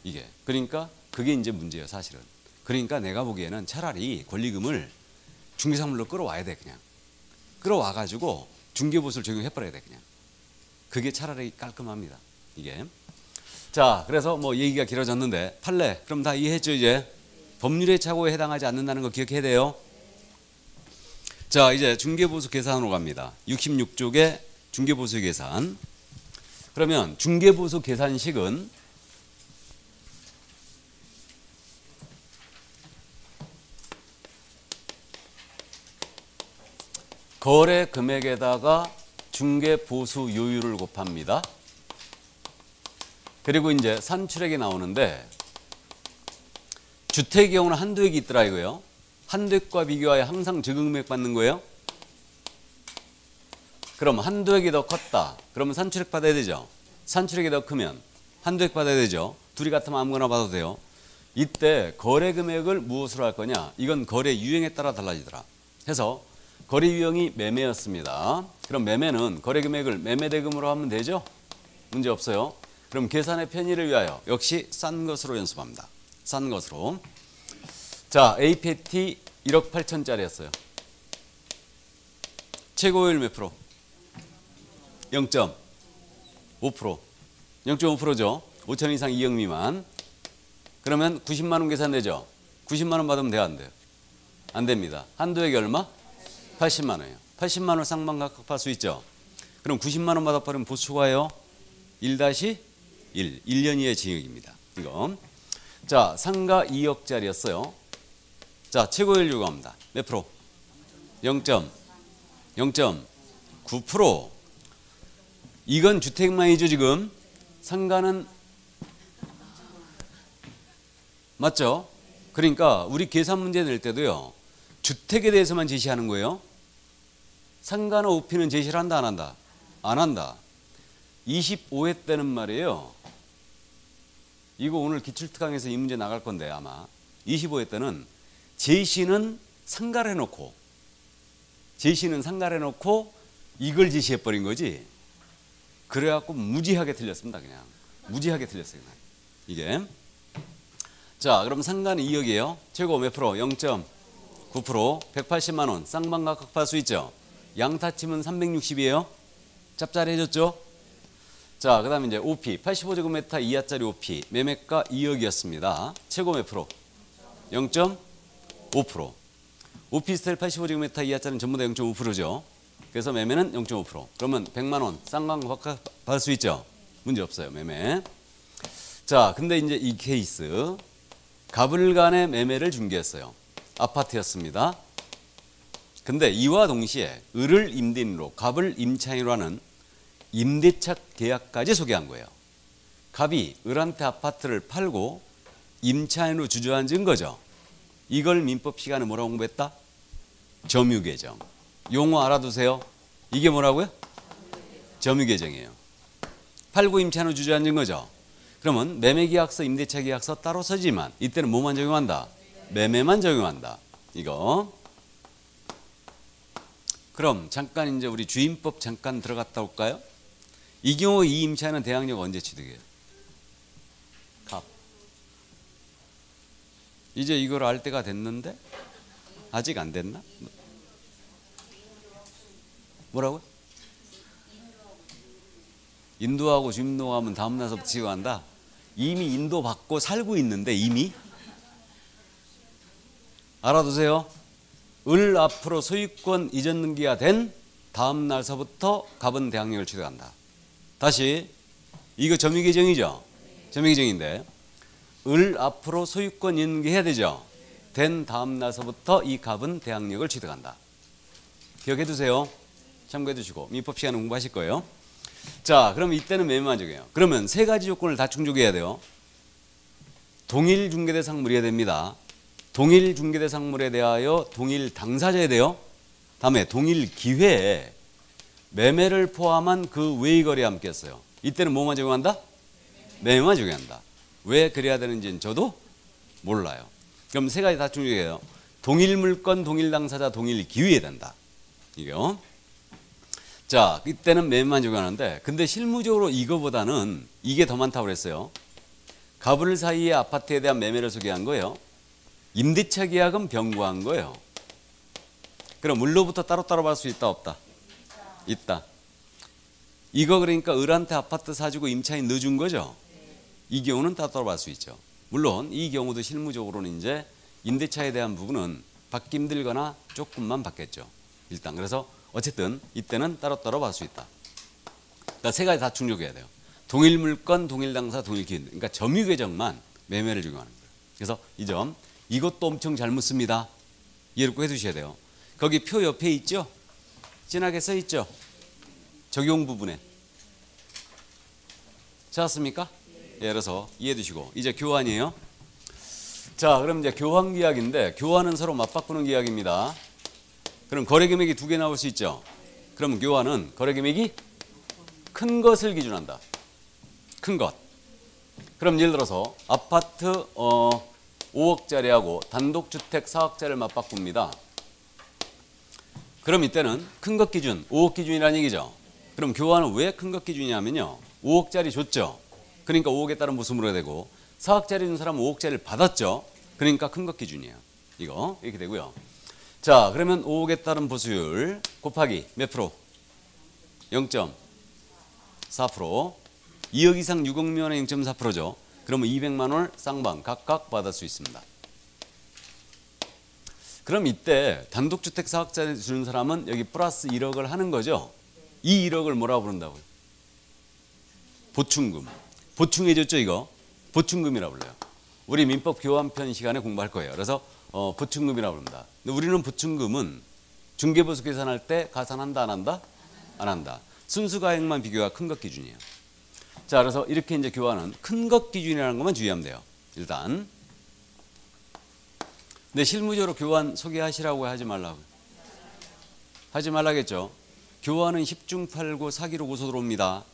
이게. 그러니까 그게 이제 문제예요 사실은. 그러니까 내가 보기에는 차라리 권리금을 중개상물로 끌어와야 돼 그냥. 끌어와가지고 중개보수를 적용해버려야 돼 그냥. 그게 차라리 깔끔합니다 이게. 자, 그래서 뭐 얘기가 길어졌는데 판례 그럼 다 이해했죠 이제. 법률의 착오에 해당하지 않는다는 거 기억해야 돼요. 자, 이제 중개보수 계산으로 갑니다. 66쪽에 중개보수 계산. 그러면 중개보수 계산식은 거래 금액에다가 중개보수 요율을 곱합니다. 그리고 이제 산출액이 나오는데 주택의 경우는 한도 액이 있더라 이거예요. 한도 액과 비교하여 항상 적용금액 받는 거예요. 그럼 한도 액이 더 컸다. 그러면 산출액 받아야 되죠. 산출액이 더 크면 한도 액 받아야 되죠. 둘이 같으면 아무거나 받아도 돼요. 이때 거래 금액을 무엇으로 할 거냐. 이건 거래 유형에 따라 달라지더라. 해서 거래 유형이 매매였습니다. 그럼 매매는 거래 금액을 매매대금으로 하면 되죠. 문제 없어요. 그럼 계산의 편의를 위하여 역시 싼 것으로 연습합니다. 싼 것으로. 자, APT 1억 8천짜리였어요. 최고율 몇 프로? 0.5%. 0.5%죠. 5천 이상 2억 미만. 그러면 90만 원 계산되죠. 90만 원 받으면 돼요, 안 돼요? 안 됩니다. 한도액이 얼마? 80만 원이에요. 80만 원 상반각급할 수 있죠. 그럼 90만 원 받아버리면 보수 초과해요. 1-1. 1년 이하의 징역입니다. 이거. 자, 상가 2억짜리였어요. 자, 최고율 요구합니다. 몇 프로? 0.9%. 이건 주택만이죠, 지금. 상가는 맞죠? 그러니까 우리 계산 문제 낼 때도요. 주택에 대해서만 제시하는 거예요. 상가나 오피는 제시를 한다 안 한다? 안 한다. 25회 때는 말이에요. 이거 오늘 기출특강에서 이 문제 나갈 건데 아마 25회 때는 제시는 상가해놓고 이걸 제시해버린 거지. 그래갖고 무지하게 틀렸습니다. 그냥 무지하게 틀렸어요. 그냥. 이게 자 그럼 상가는 2억이에요. 최고 몇 프로? 0.9%. 180만 원 쌍방각각 팔 수 있죠. 양타치면 360이에요. 짭짤해졌죠. 자, 그 다음에 이제 OP 85제곱미터 이하짜리 OP 매매가 2억이었습니다. 최고 몇 프로? 0.5%. 오피스텔 85제곱미터 이하짜리는 전부 다 0.5%죠. 그래서 매매는 0.5%. 그러면 100만 원 쌍방각각 받을 수 있죠. 문제 없어요. 매매. 자, 근데 이제 이 케이스 가불간의 매매를 중개했어요. 아파트였습니다. 근데 이와 동시에 을을 임대인으로 갑을 임차인으로 하는 임대차 계약까지 소개한 거예요. 갑이 을한테 아파트를 팔고 임차인으로 주저앉은 거죠. 이걸 민법 시간에 뭐라고 공부했다? 점유계정. 용어 알아두세요. 이게 뭐라고요? 점유계정이에요. 팔고 임차인으로 주저앉은 거죠. 그러면 매매계약서, 임대차계약서 따로 서지만 이때는 뭐만 적용한다? 매매만 적용한다. 이거. 그럼 잠깐 이제 우리 주임법 잠깐 들어갔다 올까요? 이 경우 이 임차인은 대항력 언제 취득해요? 갑. 이제 이걸 알 때가 됐는데 아직 안 됐나? 뭐라고요? 인도하고 주임노하면 다음 날서부터 지어간다. 이미 인도받고 살고 있는데 이미 알아두세요. 을 앞으로 소유권 이전 등기가 된 다음 날서부터 갑은 대항력을 취득한다. 다시 이거 점유계정이죠. 점유계정인데 을 앞으로 소유권 인계해야 되죠. 된 다음 날서부터 이 갑은 대항력을 취득한다. 기억해 두세요. 참고해 두시고 민법 시간에 공부하실 거예요. 자, 그럼 이때는 매매만 적용해요. 그러면 세 가지 조건을 다 충족해야 돼요. 동일 중개대상물이어야 됩니다. 동일 중개대상물에 대하여 동일 당사자에 대하여 다음에 동일 기회에 매매를 포함한 그 외의 거래에 함께했어요. 이때는 뭐만 적용한다? 매매만 적용한다. 왜 그래야 되는지는 저도 몰라요. 그럼 세 가지 다 충족해요. 동일 물건, 동일 당사자, 동일 기회에 된다. 이거. 자, 이때는 매매만 적용하는데 근데 실무적으로 이거보다는 이게 더 많다고 그랬어요. 갑을 사이의 아파트에 대한 매매를 소개한 거예요. 임대차 계약은 병고한 거예요. 그럼 을로부터 따로따로 받을 수 있다 없다? 있다. 이거 그러니까 을한테 아파트 사주고 임차인 넣어준 거죠. 이 경우는 따로따로 받을 수 있죠. 물론 이 경우도 실무적으로는 이제 임대차에 대한 부분은 받기 힘들거나 조금만 받겠죠. 일단 그래서 어쨌든 이때는 따로따로 받을 수 있다. 그러니까 세 가지 다 충족해야 돼요. 동일 물건, 동일 당사, 동일 기인. 그러니까 점유계정만 매매를 적용하는 거예요. 그래서 이 점 이것도 엄청 잘못 씁니다. 이해를 꼭 해두셔야 돼요. 거기 표 옆에 있죠? 진하게 써 있죠? 적용 부분에. 찾았습니까? 예, 그래서 이해해 두시고 이제 교환이에요. 자, 그럼 이제 교환 계약인데 교환은 서로 맞바꾸는 계약입니다. 그럼 거래 금액이 두 개 나올 수 있죠. 그럼 교환은 거래 금액이 큰 것을 기준한다. 큰 것. 그럼 예를 들어서 아파트 5억짜리하고 단독주택 4억짜리를 맞바꿉니다. 그럼 이때는 큰 것 기준, 5억 기준이라는 얘기죠. 그럼 교환은 왜 큰 것 기준이냐면요. 5억짜리 줬죠. 그러니까 5억에 따른 보수물이 해야 되고 4억짜리 준 사람은 5억짜리를 받았죠. 그러니까 큰 것 기준이에요. 이거 이렇게 되고요. 자, 그러면 5억에 따른 보수율 곱하기 몇 프로? 0.4%. 2억 이상 6억 미만의 0.4%죠. 그러면 200만 원을 쌍방 각각 받을 수 있습니다. 그럼 이때 단독주택 4억짜리 주는 사람은 여기 플러스 1억을 하는 거죠. 이 1억을 뭐라고 부른다고요? 보충금. 보충해줬죠 이거? 보충금이라고 불러요. 우리 민법 교환편 시간에 공부할 거예요. 그래서 보충금이라고 부릅니다. 근데 우리는 보충금은 중개보수 계산할 때 가산한다 안 한다? 안 한다. 순수가액만 비교가 큰 것 기준이에요. 자, 그래서 이렇게 이제 교환은 큰 것 기준이라는 것만 주의하면 돼요. 일단. 근데 실무적으로 교환 소개하시라고 하지 말라고. 하지 말라겠죠. 교환은 10중 8구 사기로 고소 들어옵니다.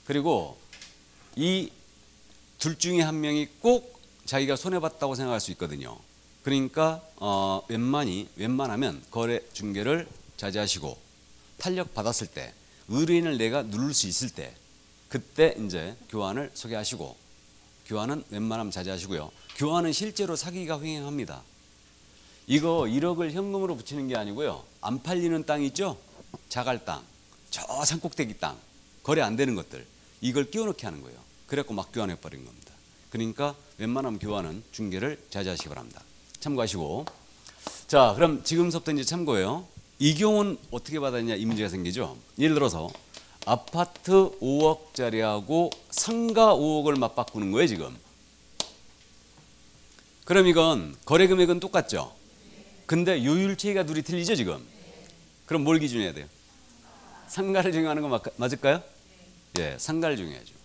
그리고 이 둘 중에 한 명이 꼭 자기가 손해봤다고 생각할 수 있거든요. 그러니까 웬만하면 거래 중개를 자제하시고 탄력 받았을 때 의뢰인을 내가 누를 수 있을 때 그때 이제 교환을 소개하시고 교환은 웬만하면 자제하시고요. 교환은 실제로 사기가 횡행합니다. 이거 1억을 현금으로 붙이는 게 아니고요. 안 팔리는 땅 있죠? 자갈 땅, 저 산꼭대기 땅, 거래 안 되는 것들 이걸 끼워넣게 하는 거예요. 그래갖고 막 교환해버린 겁니다. 그러니까 웬만하면 교환은 중개를 자제하시기 바랍니다. 참고하시고 자 그럼 지금부터 이제 참고예요. 이 경우는 어떻게 받았냐 이 문제가 생기죠. 예를 들어서 아파트 5억짜리하고 상가 5억을 맞바꾸는 거예요 지금. 그럼 이건 거래 금액은 똑같죠. 근데 요율체계가 둘이 틀리죠 지금. 그럼 뭘 기준해야 돼요? 상가를 적용하는 거 맞을까요? 예, 상가를 적용해야죠.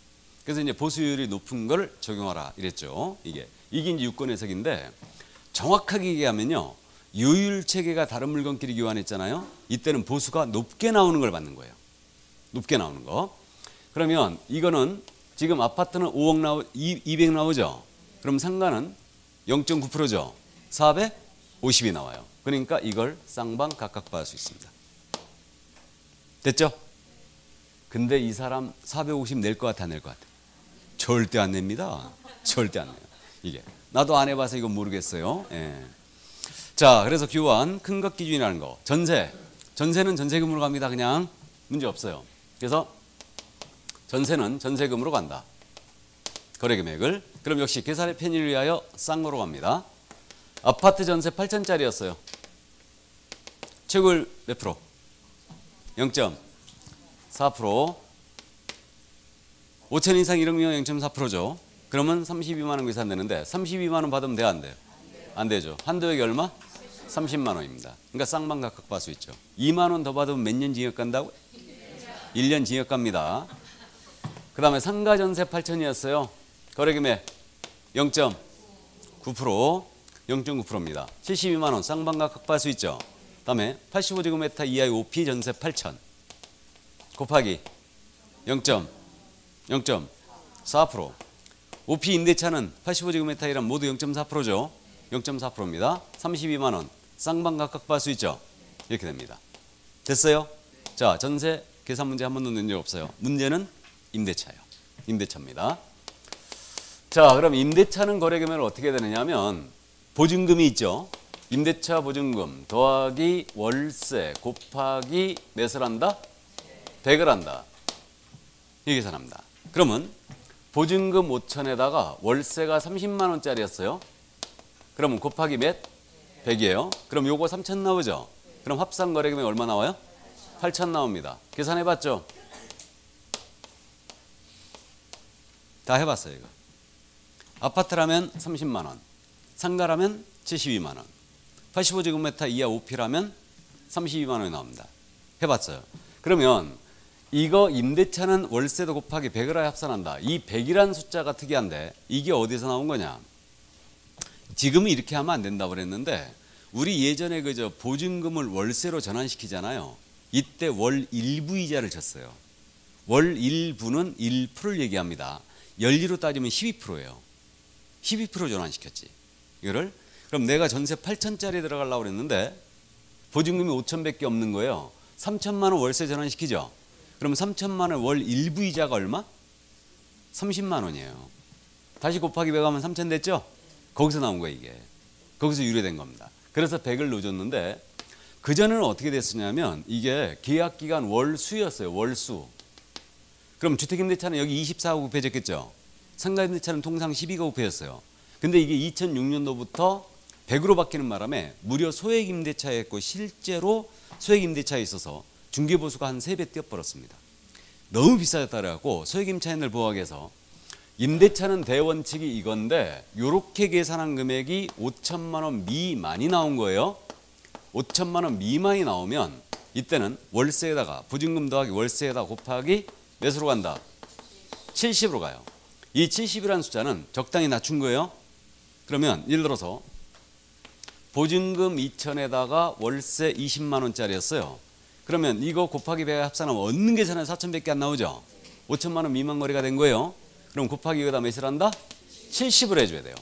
그래서 이제 보수율이 높은 걸 적용하라 이랬죠. 이게 이제 유권 해석인데 정확하게 얘기하면요. 요율 체계가 다른 물건끼리 교환했잖아요. 이때는 보수가 높게 나오는 걸 받는 거예요. 높게 나오는 거. 그러면 이거는 지금 아파트는 200 나오죠. 그럼 상가는 0.9%죠. 450이 나와요. 그러니까 이걸 쌍방 각각 받을 수 있습니다. 됐죠? 근데 이 사람 450 낼 것 같아 안 낼 것 같아? 절대 안 냅니다. 절대 안 내요. 이게 나도 안 해봐서 이건 모르겠어요. 예. 자, 그래서 교환 큰 것 기준이라는 거. 전세는 전세금으로 갑니다. 그냥 문제 없어요. 그래서 전세는 전세금으로 간다. 거래 금액을. 그럼 역시 계산의 편의를 위하여 쌍으로 갑니다. 아파트 전세 8천짜리였어요. 최고율 몇 프로? 0.4%. 5천 이상 1억이면 0.4%죠. 그러면 32만 원 계산되는데 32만 원 받으면 돼요? 안 돼요? 안 되죠. 한도액이 얼마? 30만 원입니다. 그러니까 쌍방 각각 받을 수 있죠. 2만 원 더 받으면 몇 년 징역 간다고? 1년 징역 갑니다. 그 다음에 상가 전세 8천이었어요. 거래금액 0.9%, 0.9%입니다. 72만 원 쌍방 각각 받을 수 있죠. 그 다음에 85제곱미터 이하의 OP 전세 8천 곱하기 0.4%. OP 임대차는 85제곱미터이란 모두 0.4%죠. 0.4%입니다. 32만 원 쌍방 각각 받을 수 있죠. 이렇게 됩니다. 됐어요? 자, 전세 계산 문제 한 번도 낸 적 없어요. 문제는 임대차예요. 임대차입니다. 자, 그럼 임대차는 거래 금액을 어떻게 되느냐 하면 보증금이 있죠. 임대차 보증금 더하기 월세 곱하기 몇을 한다? 100을 한다. 이 계산합니다. 그러면 보증금 5천에다가 월세가 30만 원짜리였어요. 그러면 곱하기 몇? 100이에요. 그럼 요거 3천 나오죠. 그럼 합산 거래금액 얼마 나와요? 8천 나옵니다. 계산해봤죠? 다 해봤어요 이거. 아파트라면 30만 원, 상가라면 72만 원, 85제곱미터 이하 OP라면 32만 원이 나옵니다. 해봤어요. 그러면 이거 임대차는 월세도 곱하기 100을 합산한다. 이 100이라는 숫자가 특이한데 이게 어디서 나온 거냐? 지금은 이렇게 하면 안 된다고 그랬는데 우리 예전에 그저 보증금을 월세로 전환시키잖아요. 이때 월 1부 이자를 쳤어요. 월 1부는 1%를 얘기합니다. 연리로 따지면 12%예요. 12% 전환시켰지. 이거를 그럼 내가 전세 8천짜리 들어가려고 그랬는데 보증금이 5천밖에 없는 거예요. 3천만 원 월세 전환시키죠. 그럼 3천만 원 월 1부 이자가 얼마? 30만 원이에요. 다시 곱하기 100 하면 3천 됐죠? 거기서 나온 거예요 이게. 거기서 유래된 겁니다. 그래서 100을 넣어줬는데 그전에는 어떻게 됐으냐면 이게 계약기간 월수였어요. 월수. 그럼 주택임대차는 여기 24가 곱해졌겠죠? 상가임대차는 통상 12가 곱해졌어요. 근데 이게 2006년도부터 100으로 바뀌는 바람에 무려 소액임대차였고 실제로 소액임대차에 있어서 중개보수가 한 3배 뛰어버렸습니다. 너무 비싸졌다 그래갖고 소액임차인을 보호하기 위해서 임대차는 대원칙이 이건데 이렇게 계산한 금액이 5천만 원 미만이 나온 거예요. 5천만 원 미만이 나오면 이때는 월세에다가 보증금 더하기 월세에다 곱하기 몇으로 간다? 70으로 가요. 이 70이라는 숫자는 적당히 낮춘 거예요. 그러면 예를 들어서 보증금 2천에다가 월세 20만 원짜리였어요. 그러면 이거 곱하기 100 합산하면 얻는 계산은 4천밖에 안 나오죠. 5천만 원 미만 거래가 된 거예요. 그럼 곱하기 여기다 몇을 한다? 70을 해줘야 돼요.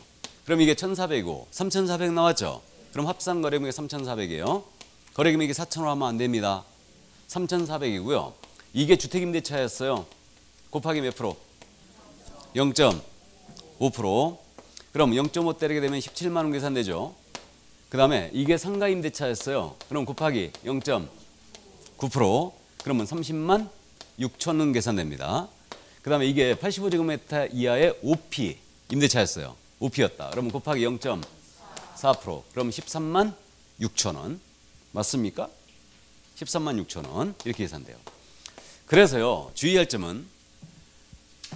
그럼 이게 1,400이고 3,400 나왔죠? 그럼 합산 거래금액이 3,400이에요. 거래금액이 4,000원 하면 안 됩니다. 3,400이고요. 이게 주택임대차였어요. 곱하기 몇 프로? 0.5%. 그럼 0.5 때리게 되면 17만 원 계산되죠. 그 다음에 이게 상가임대차였어요. 그럼 곱하기 0.9%. 그러면 30만 6천 원 계산됩니다. 그 다음에 이게 85제곱미터 이하의 OP 임대차였어요. OP였다. 그러면 곱하기 0.4%. 그럼 13만 6천 원. 맞습니까? 13만 6천 원. 이렇게 계산돼요. 그래서요. 주의할 점은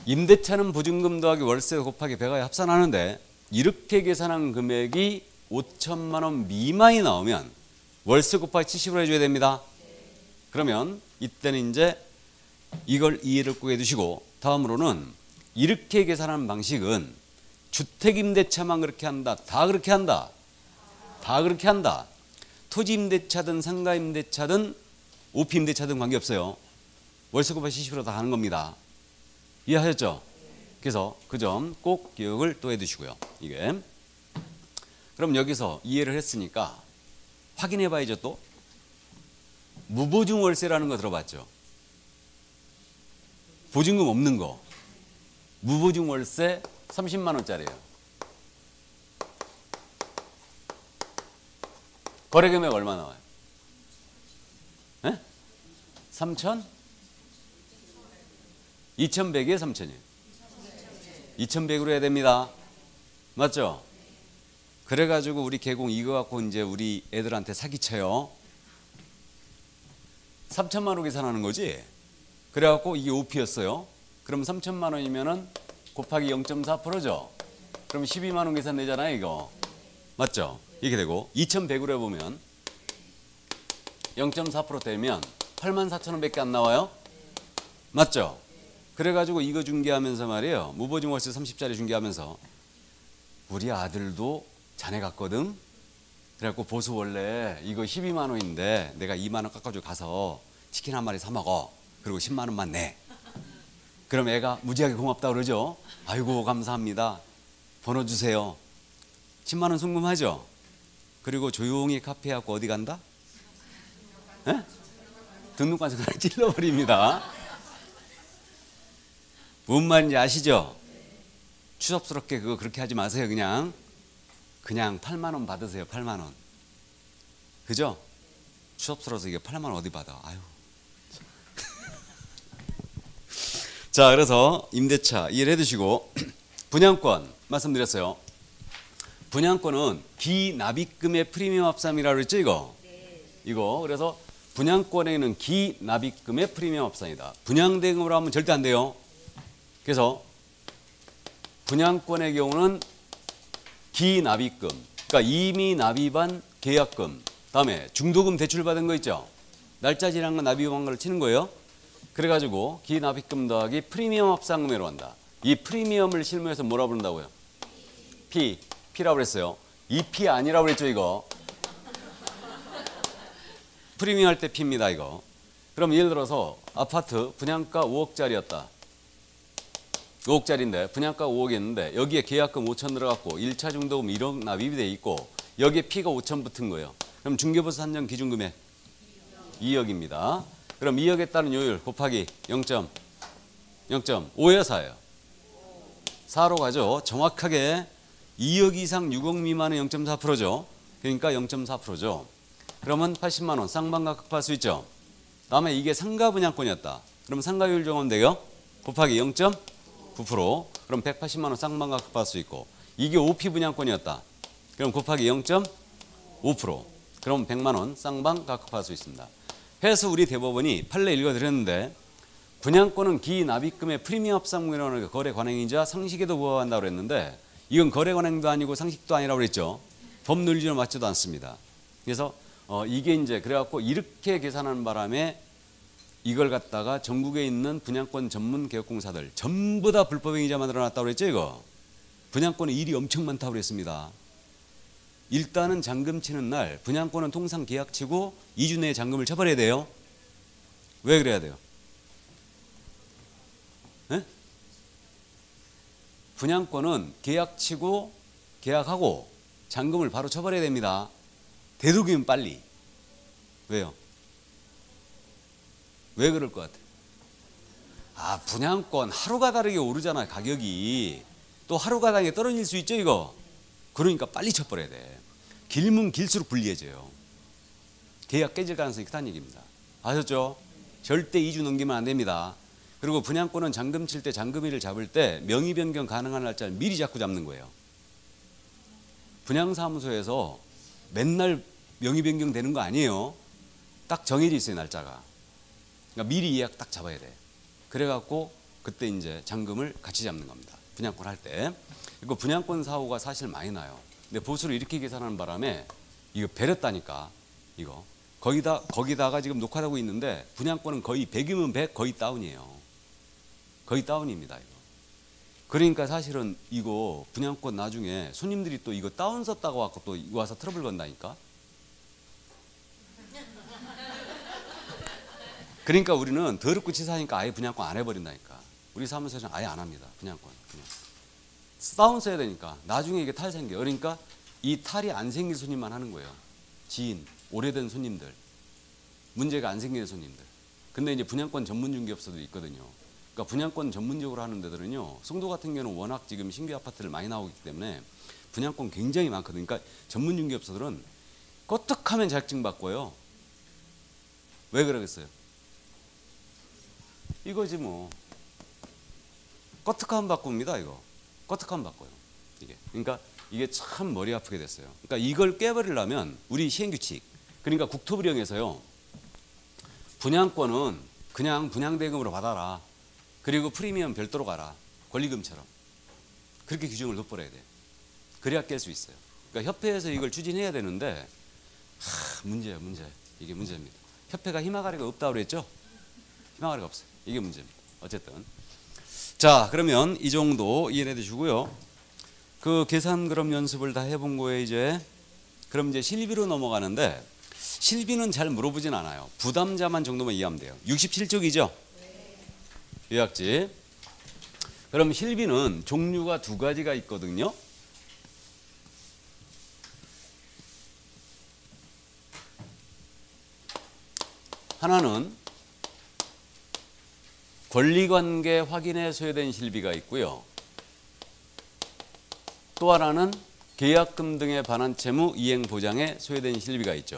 임대차는 보증금 더하기 월세 곱하기 배가에 합산하는데 이렇게 계산한 금액이 5천만 원 미만이 나오면 월세 곱하기 70으로 해줘야 됩니다. 그러면 이때는 이제 이걸 이해를 꼭 해두시고 다음으로는 이렇게 계산하는 방식은 주택임대차만 그렇게 한다. 다 그렇게 한다. 다 그렇게 한다. 토지임대차든 상가임대차든 오피임대차든 관계없어요. 월세 곱하기 70으로 다 하는 겁니다. 이해하셨죠? 그래서 그 점 꼭 기억을 또 해두시고요. 이게 그럼 여기서 이해를 했으니까 확인해 봐야죠. 또 무보증 월세라는 거 들어봤죠? 보증금 없는 거 무보증 월세 30만 원짜리예요. 거래 금액 얼마 나와요? 3천? 2,100이에요? 3,000이에요? 2,100으로 해야 됩니다. 맞죠? 그래가지고 우리 개공 이거 갖고 이제 우리 애들한테 사기쳐요. 3천만 원 계산하는 거지? 그래갖고 이게 OP였어요. 그럼 3천만 원이면은 곱하기 0.4%죠? 그럼 12만 원 계산 되잖아요, 이거. 맞죠? 이렇게 되고 2,100으로 해보면 0.4% 되면 84,000원밖에 안 나와요. 맞죠? 그래가지고 이거 중개하면서 말이에요. 무보증 월세 30짜리 중개하면서 우리 아들도 자네 같거든. 그래갖고 보수 원래 이거 12만 원인데 내가 2만 원 깎아주고 가서 치킨 한 마리 사 먹어. 그리고 10만 원만 내. 그럼 애가 무지하게 고맙다 그러죠. 아이고 감사합니다. 번호 주세요. 10만 원 송금하죠. 그리고 조용히 카페 갖고 어디 간다? 에? 등록관서 하나 찔러버립니다. 뭔 말인지 아시죠? 추접스럽게 그거 그렇게 하지 마세요. 그냥 8만 원 받으세요. 8만 원. 그죠? 추접스러워서 이게 8만 원 어디 받아? 아유. 자, 그래서 임대차 이해를 해두시고 분양권 말씀드렸어요. 분양권은 기납입금의 프리미엄 합산이라고 그랬죠, 이거? 이거 그래서 분양권에는 기납입금의 프리미엄 합산이다. 분양대금으로 하면 절대 안 돼요. 그래서 분양권의 경우는 기납입금, 그러니까 이미 납입한 계약금, 다음에 중도금 대출받은 거 있죠. 날짜 지난 거 납입한 걸 치는 거예요. 그래가지고 기납입금 더하기 프리미엄 합산금액으로 한다. 이 프리미엄을 실무에서 뭐라 부른다고요? P라고 그랬어요. EP 아니라고 그랬죠, 이거. 프리미엄 할 때 P입니다, 이거. 그럼 예를 들어서 아파트 분양가 5억짜리였다. 5억짜리인데 분양가 5억이었는데 여기에 계약금 5천 들어갔고 1차 중도금 1억 납입이 돼 있고 여기에 P가 5천 붙은 거예요. 그럼 중개보수 산정 기준금액 2억입니다. 그럼 2억에 따른 요율 곱하기 0.5예요, 4예요? 4로 가죠. 정확하게 2억 이상 6억 미만은 0.4%죠. 그러니까 0.4%죠. 그러면 80만 원 쌍방각 급할 수 있죠. 다음에 이게 상가 분양권이었다. 그럼 상가율 정하면 곱하기 0.9%. 그럼 180만 원 쌍방각 급할 수 있고 이게 OP 분양권이었다. 그럼 곱하기 0.5%. 그럼 100만 원 쌍방각 급할 수 있습니다. 해서 우리 대법원이 판례 읽어드렸는데 분양권은 기납입금의 프리미엄 합산금이라는 거래 관행이자 상식에도 부합한다고 그랬는데 이건 거래 관행도 아니고 상식도 아니라고 그랬죠. 법논리로 맞지도 않습니다. 그래서 이게 이제 그래갖고 이렇게 계산하는 바람에 이걸 갖다가 전국에 있는 분양권 전문 개업공사들 전부 다 불법행위자 만들어놨다고 그랬죠, 이거. 분양권에 일이 엄청 많다고 그랬습니다. 일단은 잔금 치는 날 분양권은 통상 계약 치고 2주 내에 잔금을 쳐버려야 돼요. 왜 그래야 돼요? 분양권은 계약하고 잔금을 바로 쳐버려야 됩니다. 되도록이면 빨리. 왜요? 왜 그럴 것 같아요? 분양권 하루가 다르게 오르잖아, 가격이. 또 하루가 다르게 떨어질 수 있죠, 이거. 그러니까 빨리 쳐버려야 돼. 길면 길수록 불리해져요. 계약 깨질 가능성이 크다는 얘기입니다. 아셨죠? 절대 2주 넘기면 안 됩니다. 그리고 분양권은 잔금 칠 때, 잔금일을 잡을 때 명의 변경 가능한 날짜를 미리 자꾸 잡는 거예요. 분양사무소에서 맨날 명의 변경 되는 거 아니에요. 딱 정해져 있어요, 날짜가. 그러니까 미리 예약 딱 잡아야 돼. 그래갖고 그때 이제 잔금을 같이 잡는 겁니다. 분양권 할 때. 이거 분양권 사고가 사실 많이 나요. 근데 보수를 이렇게 계산하는 바람에 이거 베렸다니까, 이거. 거기다가 지금 녹화하고 있는데 분양권은 거의 100이면 100 거의 다운이에요. 거의 다운입니다, 이거. 그러니까 사실은 이거 분양권 나중에 손님들이 또 이거 다운 썼다고 갖고 또 와서 트러블 건다니까. 그러니까 우리는 더럽고 치사하니까 아예 분양권 안 해버린다니까. 우리 사무소에서는 아예 안 합니다. 분양권. 그냥. 다운 써야 되니까 나중에 이게 탈 생겨요. 그러니까 이 탈이 안 생긴 손님만 하는 거예요. 지인, 오래된 손님들, 문제가 안 생기는 손님들. 근데 이제 분양권 전문 중개업소도 있거든요. 그러니까 분양권 전문적으로 하는 데들은요, 송도 같은 경우는 워낙 지금 신규 아파트를 많이 나오기 때문에 분양권 굉장히 많거든요. 그러니까 전문 중개업소들은 껐떡하면 자격증 바꿔요. 왜 그러겠어요? 이거지 뭐. 껐떡하면 바꿉니다, 이거. 껐떡하면 바꿔요. 이게. 그러니까 이게 참 머리 아프게 됐어요. 그러니까 이걸 깨버리려면 우리 시행규칙, 그러니까 국토부령에서요, 분양권은 그냥 분양대금으로 받아라. 그리고 프리미엄 별도로 가라. 권리금처럼. 그렇게 규정을 둬버려야 돼. 그래야 깰 수 있어요. 그러니까 협회에서 이걸 추진해야 되는데 문제예요, 문제. 이게 문제입니다. 협회가 희망가리가 없다고 그랬죠? 희망가리가 없어요. 이게 문제입니다. 어쨌든. 자, 그러면 이 정도 이해해 주시고요. 그 계산 그럼 연습을 다 해본 거에 이제 그럼 이제 실비로 넘어가는데, 실비는 잘 물어보진 않아요. 부담자만 정도만 이해하면 돼요. 67쪽이죠? 요약지. 그럼 실비는 종류가 두 가지가 있거든요. 하나는 권리관계 확인에 소요된 실비가 있고요. 또 하나는 계약금 등에 반한 채무 이행 보장에 소요된 실비가 있죠.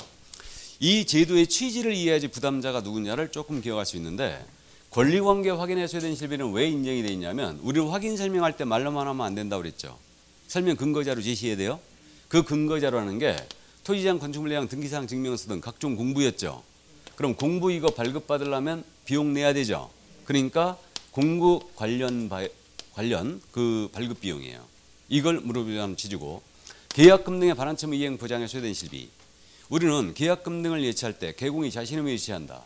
이 제도의 취지를 이해해야지 부담자가 누구냐를 조금 기억할 수 있는데, 권리관계 확인에 소요된 실비는 왜 인정이 되어 있냐면, 우리는 확인 설명할 때 말로만 하면 안 된다고 그랬죠. 설명 근거자료 제시해야 돼요. 그 근거자료라는 게 토지장, 건축물량, 등기사항, 증명서 등 각종 공부였죠. 그럼 공부 이거 발급받으려면 비용 내야 되죠. 그러니까 공부 관련 그 발급 비용이에요. 이걸 물어보자는 취지고, 계약금 등의 반환 채무 이행 보장에 소요된 실비. 우리는 계약금 등을 예치할 때 개공이 자신의 예치한다.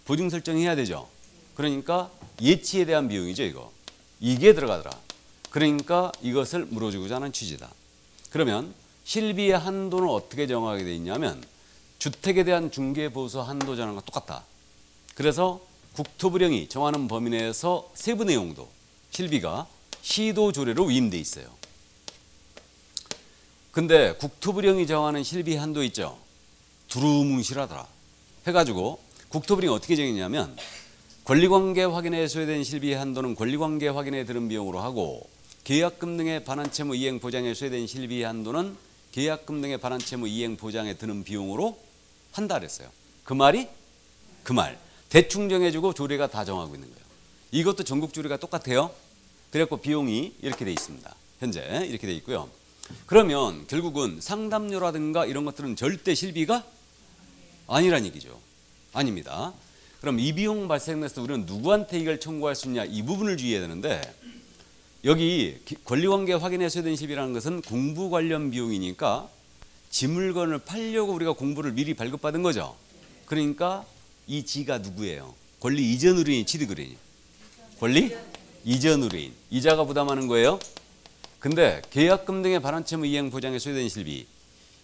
보증 설정해야 되죠. 그러니까 예치에 대한 비용이죠, 이거. 이게 들어가더라. 그러니까 이것을 물어주고자 하는 취지다. 그러면 실비의 한도는 어떻게 정하게 돼 있냐면, 주택에 대한 중개보수 한도 정하는 거 똑같다. 그래서 국토부령이 정하는 범위 내에서 세부 내용도 실비가 시도 조례로 위임돼 있어요. 근데 국토부령이 정하는 실비 한도 있죠. 두루뭉실하더라. 해가지고 국토부령이 어떻게 정했냐면, 권리관계 확인에 소요된 실비 한도는 권리관계 확인에 드는 비용으로 하고, 계약금 등의 반환 채무 이행 보장에 소요된 실비 한도는 계약금 등의 반환 채무 이행 보장에 드는 비용으로 한다 그랬어요. 그 말이? 그 말. 대충 정해주고 조례가 다 정하고 있는 거예요. 이것도 전국 조례가 똑같아요. 그래갖고 비용이 이렇게 돼 있습니다. 현재 이렇게 돼 있고요. 그러면 결국은 상담료라든가 이런 것들은 절대 실비가 아니란 얘기죠. 아닙니다. 그럼 이 비용 발생해서 우리는 누구한테 이걸 청구할 수 있냐, 이 부분을 주의해야 되는데, 여기 권리관계 확인에 소요된 실비라는 것은 공부 관련 비용이니까 지 물건을 팔려고 우리가 공부를 미리 발급받은 거죠. 그러니까 이 지가 누구예요? 권리 이전 의뢰인, 취득 의뢰인. 권리 이전 의뢰인. 이자가 부담하는 거예요. 근데 계약금 등의 반환 채무 이행 보장에 소요된 실비,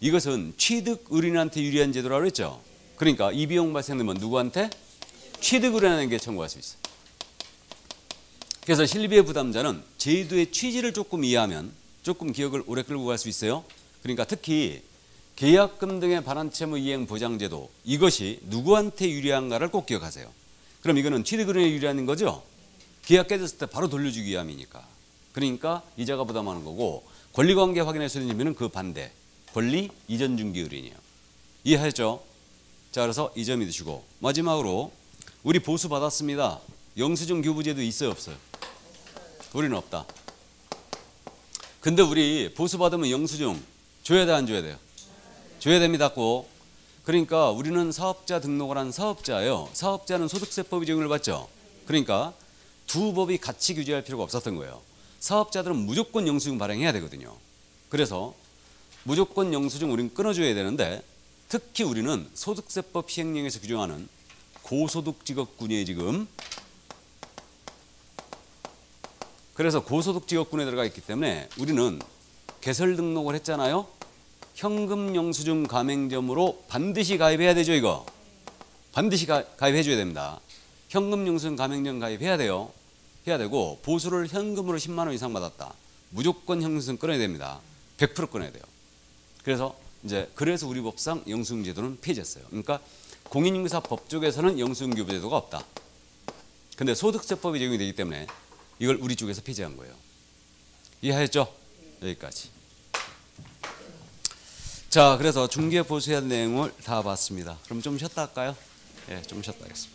이것은 취득 의뢰인한테 유리한 제도라고 그랬죠. 그러니까 이 비용 발생되면 누구한테? 취득 의뢰인에게 청구할 수 있어요. 그래서 실비의 부담자는 제도의 취지를 조금 이해하면 조금 기억을 오래 끌고 갈 수 있어요. 그러니까 특히 계약금 등의 반환채무 이행 보장제도, 이것이 누구한테 유리한가를 꼭 기억하세요. 그럼 이거는 취득은행에 유리한 거죠. 계약 깨졌을 때 바로 돌려주기 위함이니까. 그러니까 이자가 부담하는 거고, 권리관계 확인할 수 있는 의미는 그 반대, 권리 이전 중개 의뢰인이에요. 이해하셨죠? 자, 그래서 이 점 잊으시고, 마지막으로 우리 보수 받았습니다. 영수증 교부제도 있어요, 없어요? 우리는 없다. 근데 우리 보수 받으면 영수증 줘야 돼, 안 줘야 돼요? 줘야 됩니다. 꼭. 그러니까 우리는 사업자 등록을 한 사업자예요. 사업자는 소득세법의 적용을 받죠. 그러니까 두 법이 같이 규제할 필요가 없었던 거예요. 사업자들은 무조건 영수증 발행해야 되거든요. 그래서 무조건 영수증 우리는 끊어줘야 되는데, 특히 우리는 소득세법 시행령에서 규정하는 고소득직업군에 지금, 그래서 고소득직업군에 들어가 있기 때문에 우리는 개설 등록을 했잖아요. 현금 영수증 가맹점으로 반드시 가입해야 되죠. 이거 반드시 가입해 줘야 됩니다. 현금 영수증 가맹점 가입해야 돼요. 해야 되고, 보수를 현금으로 10만 원 이상 받았다, 무조건 영수증 끊어야 됩니다. 100% 끊어야 돼요. 그래서 우리 법상 영수증 제도는 폐지했어요. 그러니까 공인인증사 법 쪽에서는 영수증 교부 제도가 없다. 근데 소득세법이 적용이 되기 때문에 이걸 우리 쪽에서 폐지한 거예요. 이해하셨죠? 여기까지. 자, 그래서 중개 보수의 내용을 다 봤습니다. 그럼 좀 쉬었다 할까요? 예, 좀 쉬었다 하겠습니다.